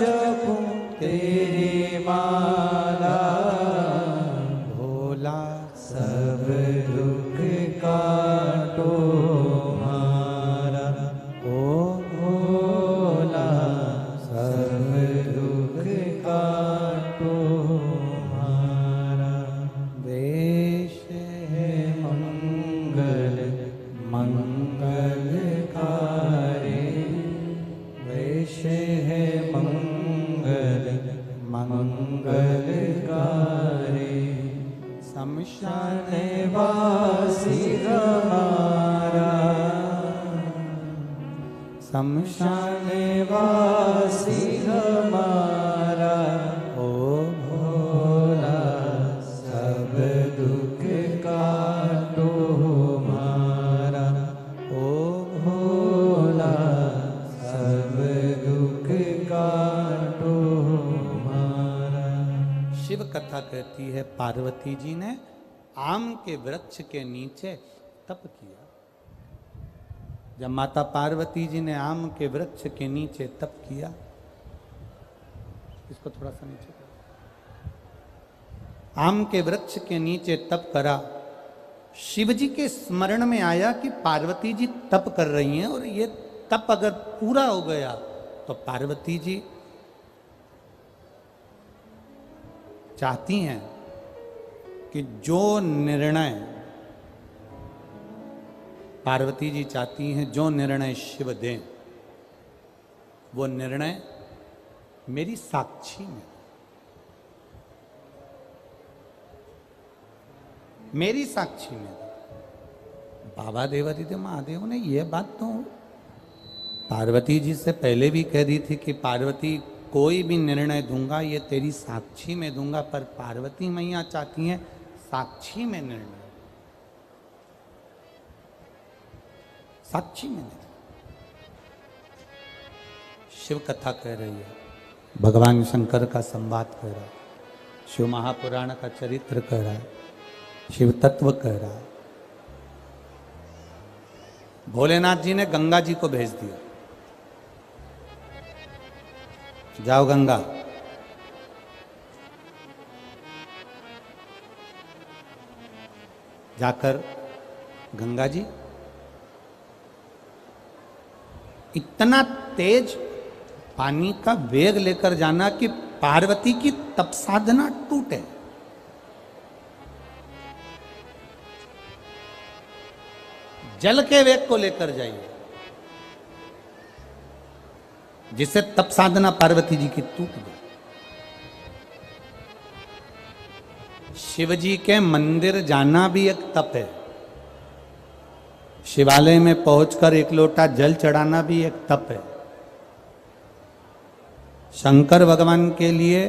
जपो तेरी माला। भोला सब दुख काटो मारा, ओ भोला सब दुख काटो मारा। वेश है मंगल मंगलकारी, वेश है मंगल मंगलकारी। शमशान वासी हमारा, शमशान वासी हमारा। ओ भोला सब दुख काटो मारा, ओ भोला सब दुख काटो मारा। शिव कथा कहती है, पार्वती जी ने आम के वृक्ष के नीचे तप किया। जब माता पार्वती जी ने आम के वृक्ष के नीचे तप किया, इसको थोड़ा सा नीचे करो, आम के वृक्ष के नीचे तप करा, शिव जी के स्मरण में आया कि पार्वती जी तप कर रही हैं और ये तप अगर पूरा हो गया तो पार्वती जी चाहती हैं कि जो निर्णय पार्वती जी चाहती हैं, जो निर्णय शिव दें, वो निर्णय मेरी साक्षी में, मेरी साक्षी में। बाबा देवादिदेव महादेव ने यह बात तो पार्वती जी से पहले भी कह दी थी कि पार्वती कोई भी निर्णय दूंगा ये तेरी साक्षी में दूंगा, पर पार्वती मैया चाहती हैं साक्षी में निर्णय, साक्षी में निर्णय। शिव कथा कह रही है, भगवान शंकर का संवाद कह रहा है, शिव महापुराण का चरित्र कह रहा है, शिव तत्व कह रहा है। भोलेनाथ जी ने गंगा जी को भेज दिया, जाओ गंगा, जाकर गंगा जी इतना तेज पानी का वेग लेकर जाना कि पार्वती की तप साधना टूटे। जल के वेग को लेकर जाइए जिससे तप साधना पार्वती जी की टूट गई। शिव जी के मंदिर जाना भी एक तप है, शिवालय में पहुंचकर एक लोटा जल चढ़ाना भी एक तप है। शंकर भगवान के लिए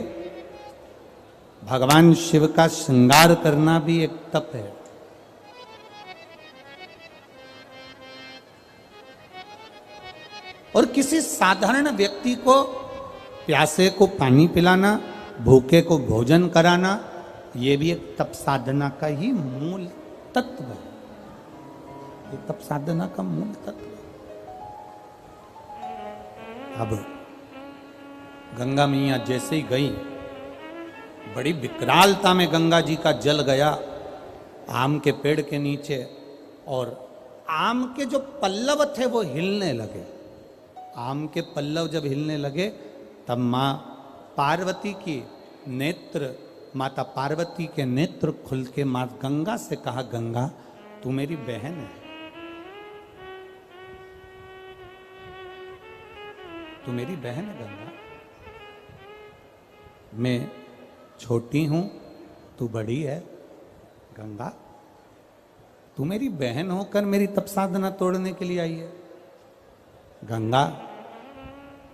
भगवान शिव का श्रृंगार करना भी एक तप है। और किसी साधारण व्यक्ति को, प्यासे को पानी पिलाना, भूखे को भोजन कराना, यह भी एक तप साधना का ही मूल तत्व है। ये तप साधना का मूल तत्व है। अब गंगा मैया जैसे ही गई, बड़ी विकरालता में गंगा जी का जल गया आम के पेड़ के नीचे, और आम के जो पल्लव थे वो हिलने लगे। आम के पल्लव जब हिलने लगे तब माँ पार्वती की नेत्र, माता पार्वती के नेत्र खुल के माँ गंगा से कहा, गंगा तू मेरी बहन है, तू मेरी बहन है गंगा, मैं छोटी हूं तू बड़ी है, गंगा तू मेरी बहन होकर मेरी तप साधना तोड़ने के लिए आई है। गंगा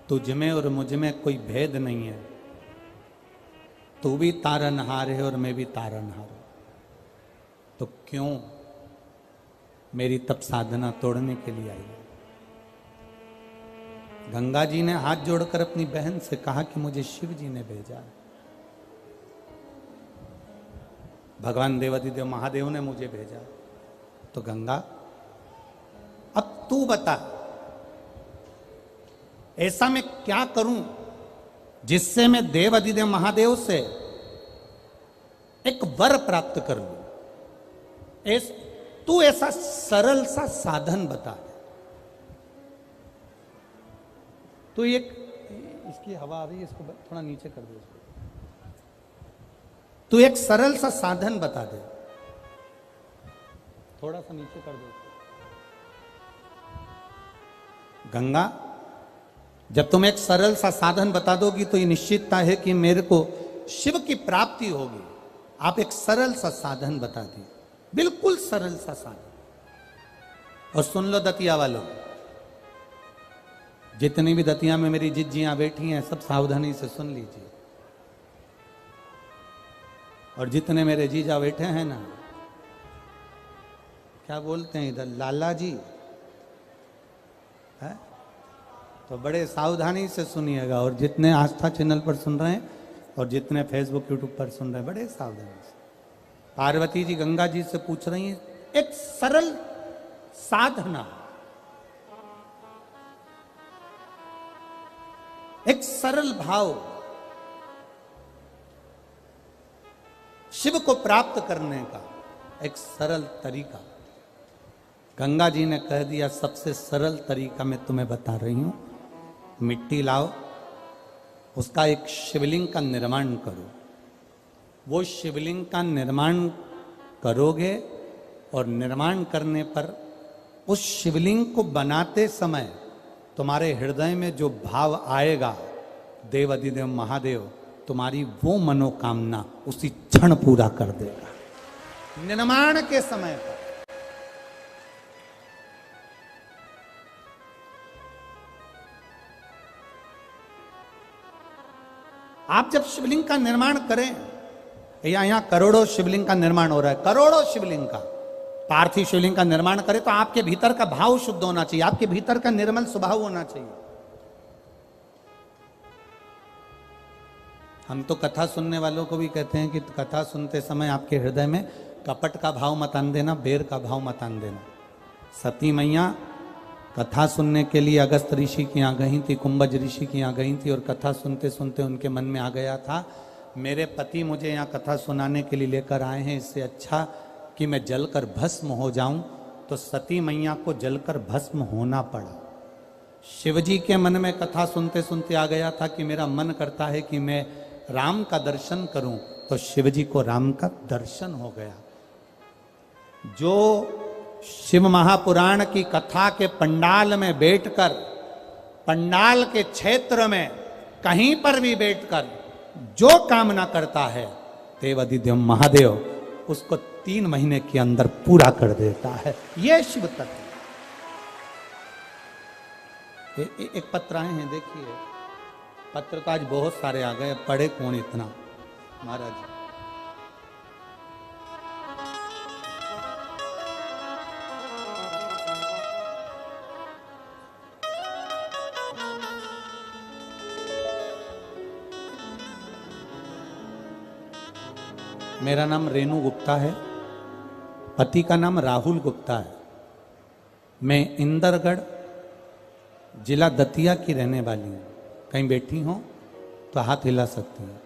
तुझ में और मुझ में कोई भेद नहीं है, तू भी तारनहार है और मैं भी तारनहार हूं, तो क्यों मेरी तप साधना तोड़ने के लिए आई है। गंगा जी ने हाथ जोड़कर अपनी बहन से कहा कि मुझे शिव जी ने भेजा, भगवान देवादिदेव महादेव ने मुझे भेजा। तो गंगा अब तू बता, ऐसा मैं क्या करूं जिससे मैं देवादिदेव महादेव से एक वर प्राप्त कर लूं। तू ऐसा सरल सा साधन बता दे। तो एक इसकी हवा आ रही है, इसको थोड़ा नीचे कर दो। तू एक सरल सा साधन बता दे, थोड़ा सा नीचे कर दो। गंगा जब तुम एक सरल सा साधन बता दोगी तो ये निश्चितता है कि मेरे को शिव की प्राप्ति होगी। आप एक सरल सा साधन बता दी, बिल्कुल सरल सा साधन। और सुन लो दतिया वालों, जितनी भी दतिया में मेरी जिज्जियां बैठी हैं सब सावधानी से सुन लीजिए। और जितने मेरे जीजा बैठे हैं ना, क्या बोलते हैं इधर, लाला जी है, तो बड़े सावधानी से सुनिएगा। और जितने आस्था चैनल पर सुन रहे हैं और जितने फेसबुक यूट्यूब पर सुन रहे हैं, बड़े सावधानी से। पार्वती जी गंगा जी से पूछ रही हैं एक सरल साधना, एक सरल भाव शिव को प्राप्त करने का एक सरल तरीका गंगा जी ने कह दिया। सबसे सरल तरीका मैं तुम्हें बता रही हूं, मिट्टी लाओ, उसका एक शिवलिंग का निर्माण करो। वो शिवलिंग का निर्माण करोगे और निर्माण करने पर उस शिवलिंग को बनाते समय तुम्हारे हृदय में जो भाव आएगा, देव अधिदेव महादेव तुम्हारी वो मनोकामना उसी क्षण पूरा कर देगा। निर्माण के समय पर आप जब शिवलिंग का निर्माण करें, यहां करोड़ों शिवलिंग का निर्माण हो रहा है, करोड़ों शिवलिंग का, पार्थिव शिवलिंग का निर्माण करें तो आपके भीतर का भाव शुद्ध होना चाहिए, आपके भीतर का निर्मल स्वभाव होना चाहिए। हम तो कथा सुनने वालों को भी कहते हैं कि कथा सुनते समय आपके हृदय में कपट का भाव मत आन देना, बेर का भाव मत आन देना। सती मैया कथा सुनने के लिए अगस्त ऋषि की यहाँ गई थी, कुंभज ऋषि की यहाँ गई थी, और कथा सुनते सुनते उनके मन में आ गया था, मेरे पति मुझे यहाँ कथा सुनाने के लिए लेकर आए हैं, इससे अच्छा कि मैं जलकर भस्म हो जाऊं। तो सती मैया को जलकर भस्म होना पड़ा। शिवजी के मन में कथा सुनते सुनते आ गया था कि मेरा मन करता है कि मैं राम का दर्शन करूं, तो शिवजी को राम का दर्शन हो गया। जो शिव महापुराण की कथा के पंडाल में बैठकर, पंडाल के क्षेत्र में कहीं पर भी बैठकर जो कामना करता है, देव अधिदेव महादेव उसको 3 महीने के अंदर पूरा कर देता है। यह शिव तत्व। एक पत्र आए हैं, देखिए, पत्र तो आज बहुत सारे आ गए, पढ़े कौन इतना महाराज। मेरा नाम रेणु गुप्ता है, पति का नाम राहुल गुप्ता है। मैं इंदरगढ़ जिला दतिया की रहने वाली हूँ। कहीं बैठी हो तो हाथ हिला सकती हैं,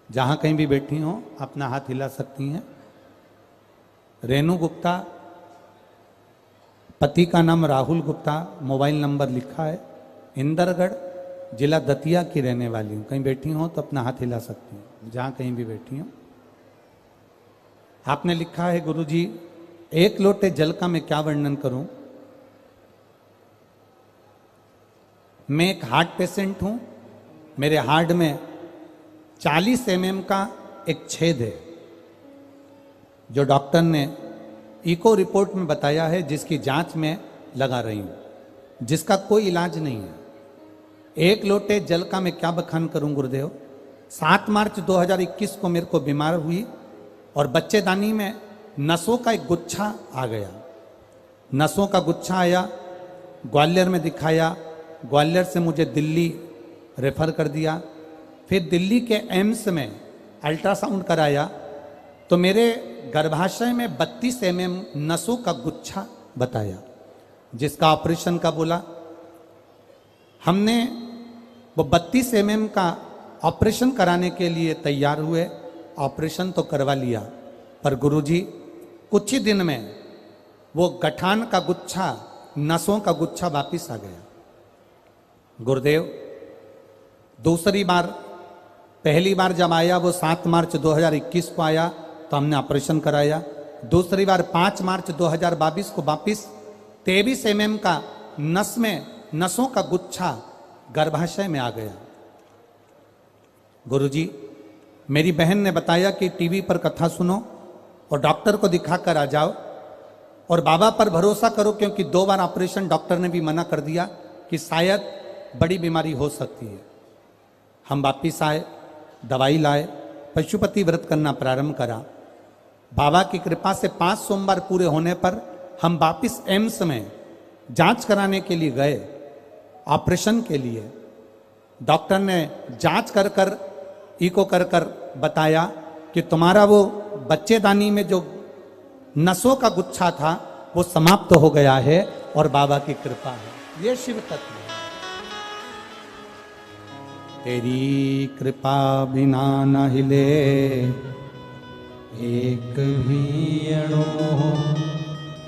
जहां कहीं भी बैठी हो अपना हाथ हिला सकती हैं। रेणु गुप्ता, पति का नाम राहुल गुप्ता, मोबाइल नंबर लिखा है, इंदरगढ़ जिला दतिया की रहने वाली हूँ। कहीं बैठी हो तो अपना हाथ हिला सकती हैं, जहां कहीं भी बैठी हो। आपने लिखा है, गुरुजी 1 लोटे जल का मैं क्या वर्णन करूं। मैं एक हार्ट पेशेंट हूं, मेरे हार्ट में 40 mm का एक छेद है, जो डॉक्टर ने इको रिपोर्ट में बताया है, जिसकी जांच में लगा रही हूं, जिसका कोई इलाज नहीं है। 1 लोटे जल का मैं क्या बखान करूं गुरुदेव। 7 मार्च 2021 को मेरे को बीमार हुई और बच्चेदानी में नसों का एक गुच्छा आ गया। नसों का गुच्छा आया, ग्वालियर में दिखाया, ग्वालियर से मुझे दिल्ली रेफर कर दिया। फिर दिल्ली के एम्स में अल्ट्रासाउंड कराया तो मेरे गर्भाशय में 32 mm नसों का गुच्छा बताया, जिसका ऑपरेशन का बोला। हमने वो 32 mm का ऑपरेशन कराने के लिए तैयार हुए, ऑपरेशन तो करवा लिया, पर गुरुजी कुछ ही दिन में वो गठान का गुच्छा, नसों का गुच्छा वापिस आ गया। गुरुदेव दूसरी बार, पहली बार जब आया वो 7 मार्च 2021 को आया तो हमने ऑपरेशन कराया। दूसरी बार 5 मार्च 2022 को वापिस 23 mm का नस में नसों का गुच्छा गर्भाशय में आ गया। गुरुजी, मेरी बहन ने बताया कि टीवी पर कथा सुनो और डॉक्टर को दिखाकर आ जाओ और बाबा पर भरोसा करो, क्योंकि 2 बार ऑपरेशन डॉक्टर ने भी मना कर दिया कि शायद बड़ी बीमारी हो सकती है। हम वापिस आए, दवाई लाए, पशुपति व्रत करना प्रारंभ करा। बाबा की कृपा से 5 सोमवार पूरे होने पर हम वापिस एम्स में जांच कराने के लिए गए, ऑपरेशन के लिए। डॉक्टर ने जांच कर कर, इको कर कर बताया कि तुम्हारा वो बच्चेदानी में जो नसों का गुच्छा था वो समाप्त हो गया है और बाबा की कृपा है। ये शिव तत्व है। तेरी कृपा बिना न हिले एक भी अणु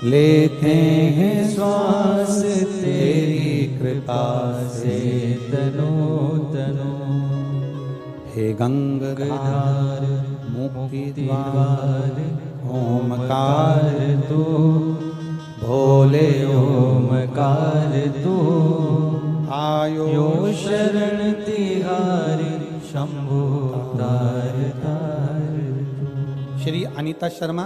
लेते हैं श्वास तेरी कृपा से तनो तनो। हे गंगाधार मुक्ति द्वार ओमकार तू भोले ओमकार तू आयो यो शरण तिहारी शंभु तार तार। Shri Anita Sharma,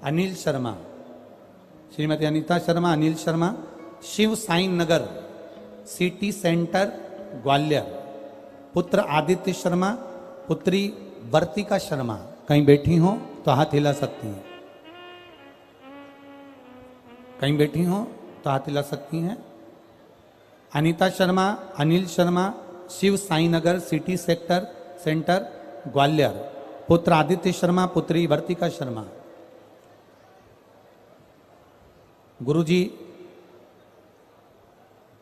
Anil Sharma, Shrimati Anita Sharma, Anil Sharma, Shiv Sai Nagar city centre Gwalior. पुत्र आदित्य शर्मा, पुत्री वर्तिका शर्मा। कहीं बैठी हो तो हाथ हिला सकती हैं, कहीं बैठी हो तो हाथ हिला सकती हैं। Anita Sharma, Anil Sharma, Shiv Sai Nagar city centre Gwalior. पुत्र आदित्य शर्मा, पुत्री वर्तिका शर्मा। गुरुजी,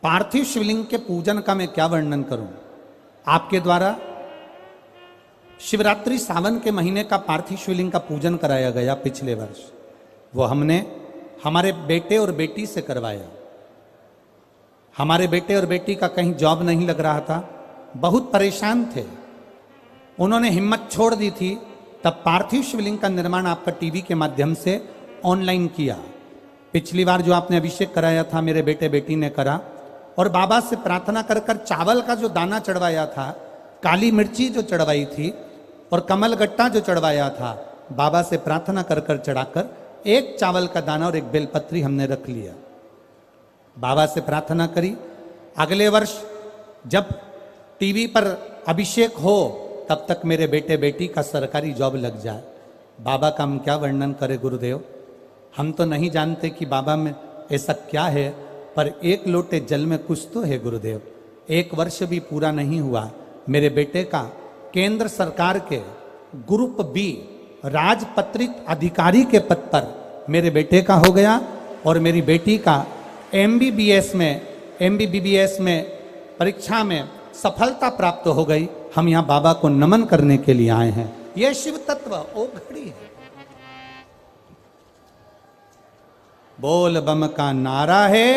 पार्थिव शिवलिंग के पूजन का मैं क्या वर्णन करूं। आपके द्वारा शिवरात्रि सावन के महीने का पार्थिव शिवलिंग का पूजन कराया गया पिछले वर्ष। वो हमने हमारे बेटे और बेटी से करवाया। हमारे बेटे और बेटी का कहीं जॉब नहीं लग रहा था, बहुत परेशान थे। उन्होंने हिम्मत छोड़ दी थी, तब पार्थिव शिवलिंग का निर्माण आपका टीवी के माध्यम से ऑनलाइन किया। पिछली बार जो आपने अभिषेक कराया था मेरे बेटे बेटी ने करा, और बाबा से प्रार्थना कर कर चावल का जो दाना चढ़वाया था, काली मिर्ची जो चढ़वाई थी और कमल गट्टा जो चढ़वाया था, बाबा से प्रार्थना कर कर चढ़ाकर एक चावल का दाना और एक बेलपत्री हमने रख लिया। बाबा से प्रार्थना करी, अगले वर्ष जब टीवी पर अभिषेक हो तब तक मेरे बेटे बेटी का सरकारी जॉब लग जाए। बाबा का हम क्या वर्णन करें गुरुदेव, हम तो नहीं जानते कि बाबा में ऐसा क्या है, पर एक लोटे जल में कुछ तो है गुरुदेव। एक वर्ष भी पूरा नहीं हुआ, मेरे बेटे का केंद्र सरकार के ग्रुप बी राजपत्रित अधिकारी के पद पर मेरे बेटे का हो गया, और मेरी बेटी का एमबीबीएस में परीक्षा में सफलता प्राप्त हो गई। हम यहाँ बाबा को नमन करने के लिए आए हैं। यह शिव तत्व ओ घड़ी है। बोल बम का नारा है,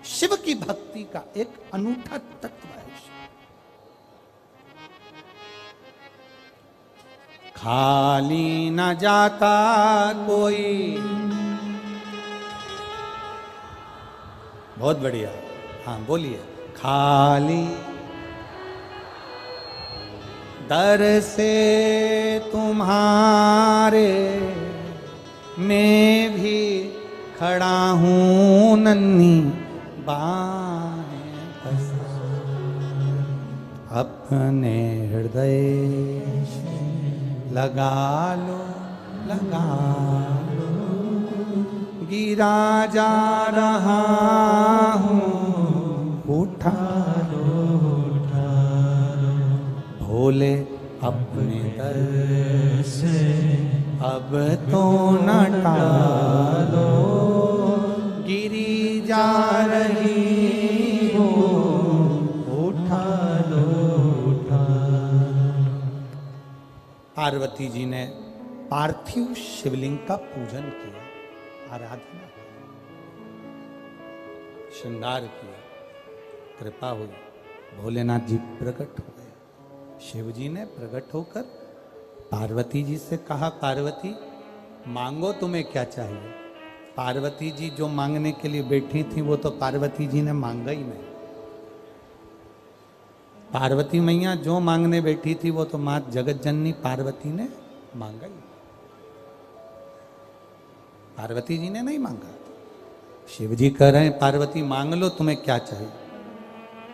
शिव की भक्ति का एक अनूठा तत्व है। खाली न जाता कोई, बहुत बढ़िया, हाँ बोलिए। खाली दर से तुम्हारे मैं भी खड़ा हूँ नन्ही बाहें पसार, अपने हृदय लगा लो गिरा जा रहा हूँ उठा लो भोले अपने दर से अब तो न टालो, गिरी जा रही हो उठा लो। पार्वती जी ने पार्थिव शिवलिंग का पूजन किया, आराधना की, श्रृंगार किया, कृपा हुई, भोलेनाथ जी प्रकट हो गए। शिव जी ने प्रकट होकर पार्वती जी से कहा, पार्वती मांगो तुम्हें क्या चाहिए। पार्वती जी जो मांगने के लिए बैठी थी वो तो पार्वती जी ने मांगा ही नहीं। पार्वती मैया जो मांगने बैठी थी वो तो मां जगत जननी पार्वती ने मांगा ही। पार्वती जी ने नहीं मांगा। शिव जी कह रहे हैं पार्वती मांग लो तुम्हें क्या चाहिए।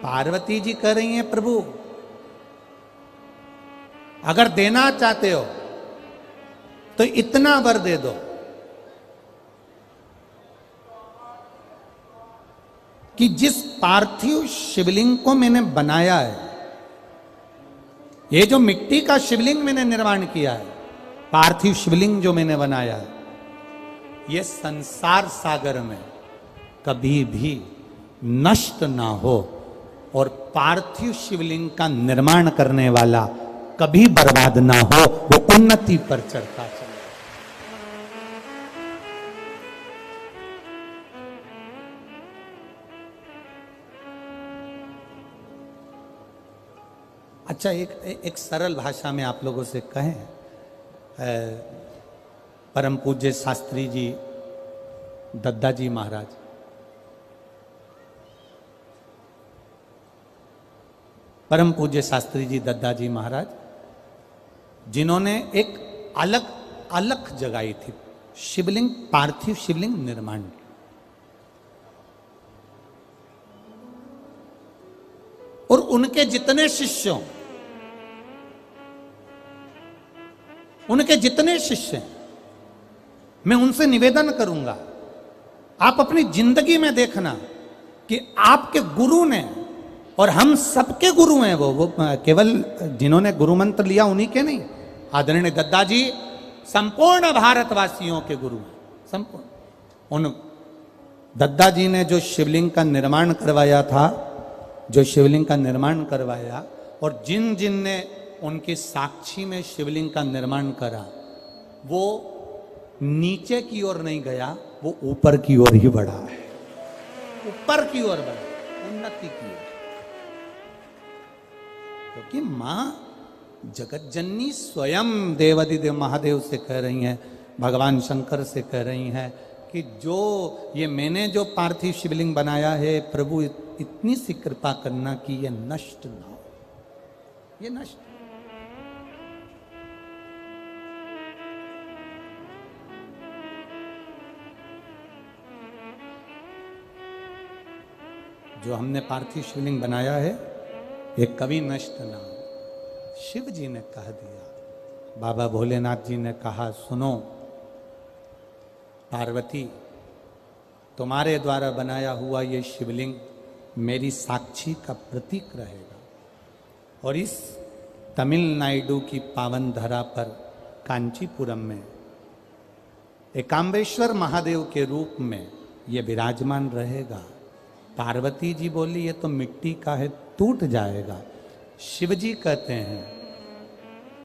पार्वती जी कह रही हैं प्रभु अगर देना चाहते हो तो इतना वर दे दो कि जिस पार्थिव शिवलिंग को मैंने बनाया है, ये जो मिट्टी का शिवलिंग मैंने निर्माण किया है, पार्थिव शिवलिंग जो मैंने बनाया है, ये संसार सागर में कभी भी नष्ट ना हो और पार्थिव शिवलिंग का निर्माण करने वाला कभी बर्बाद ना हो, वो उन्नति पर चढ़ता चले। अच्छा, एक सरल भाषा में आप लोगों से कहें, परम पूज्य शास्त्री जी दद्दा जी महाराज, परम पूज्य शास्त्री जी दद्दा जी महाराज, जिन्होंने एक अलग अलग जगाई थी शिवलिंग, पार्थिव शिवलिंग निर्माण की। और उनके जितने शिष्यों, उनके जितने शिष्य हैं, मैं उनसे निवेदन करूंगा, आप अपनी जिंदगी में देखना कि आपके गुरु ने, और हम सबके गुरु हैं वो केवल जिन्होंने गुरु मंत्र लिया उन्हीं के नहीं, आदरणीय दद्दा जी संपूर्ण भारतवासियों के गुरु हैं, संपूर्ण। उन दद्दा जी ने जो शिवलिंग का निर्माण करवाया था, जो शिवलिंग का निर्माण करवाया, और जिन जिन ने उनकी साक्षी में शिवलिंग का निर्माण करा, वो नीचे की ओर नहीं गया, वो ऊपर की ओर ही बढ़ा है, ऊपर की ओर बढ़ा, उन्नति की ओर। क्योंकि मां जगत जननी स्वयं देवादिदेव महादेव से कह रही हैं, भगवान शंकर से कह रही हैं कि जो ये मैंने जो पार्थिव शिवलिंग बनाया है, प्रभु इतनी सी कृपा करना कि ये नष्ट ना हो, ये नष्ट। जो हमने पार्थिव शिवलिंग बनाया है ये कभी नष्ट ना हो। शिव जी ने कह दिया, बाबा भोलेनाथ जी ने कहा, सुनो पार्वती, तुम्हारे द्वारा बनाया हुआ ये शिवलिंग मेरी साक्षी का प्रतीक रहेगा, और इस तमिलनाडु की पावन धरा पर कांचीपुरम में एकाम्बेश्वर महादेव के रूप में ये विराजमान रहेगा। पार्वती जी बोली, ये तो मिट्टी का है, टूट जाएगा। शिव जी कहते हैं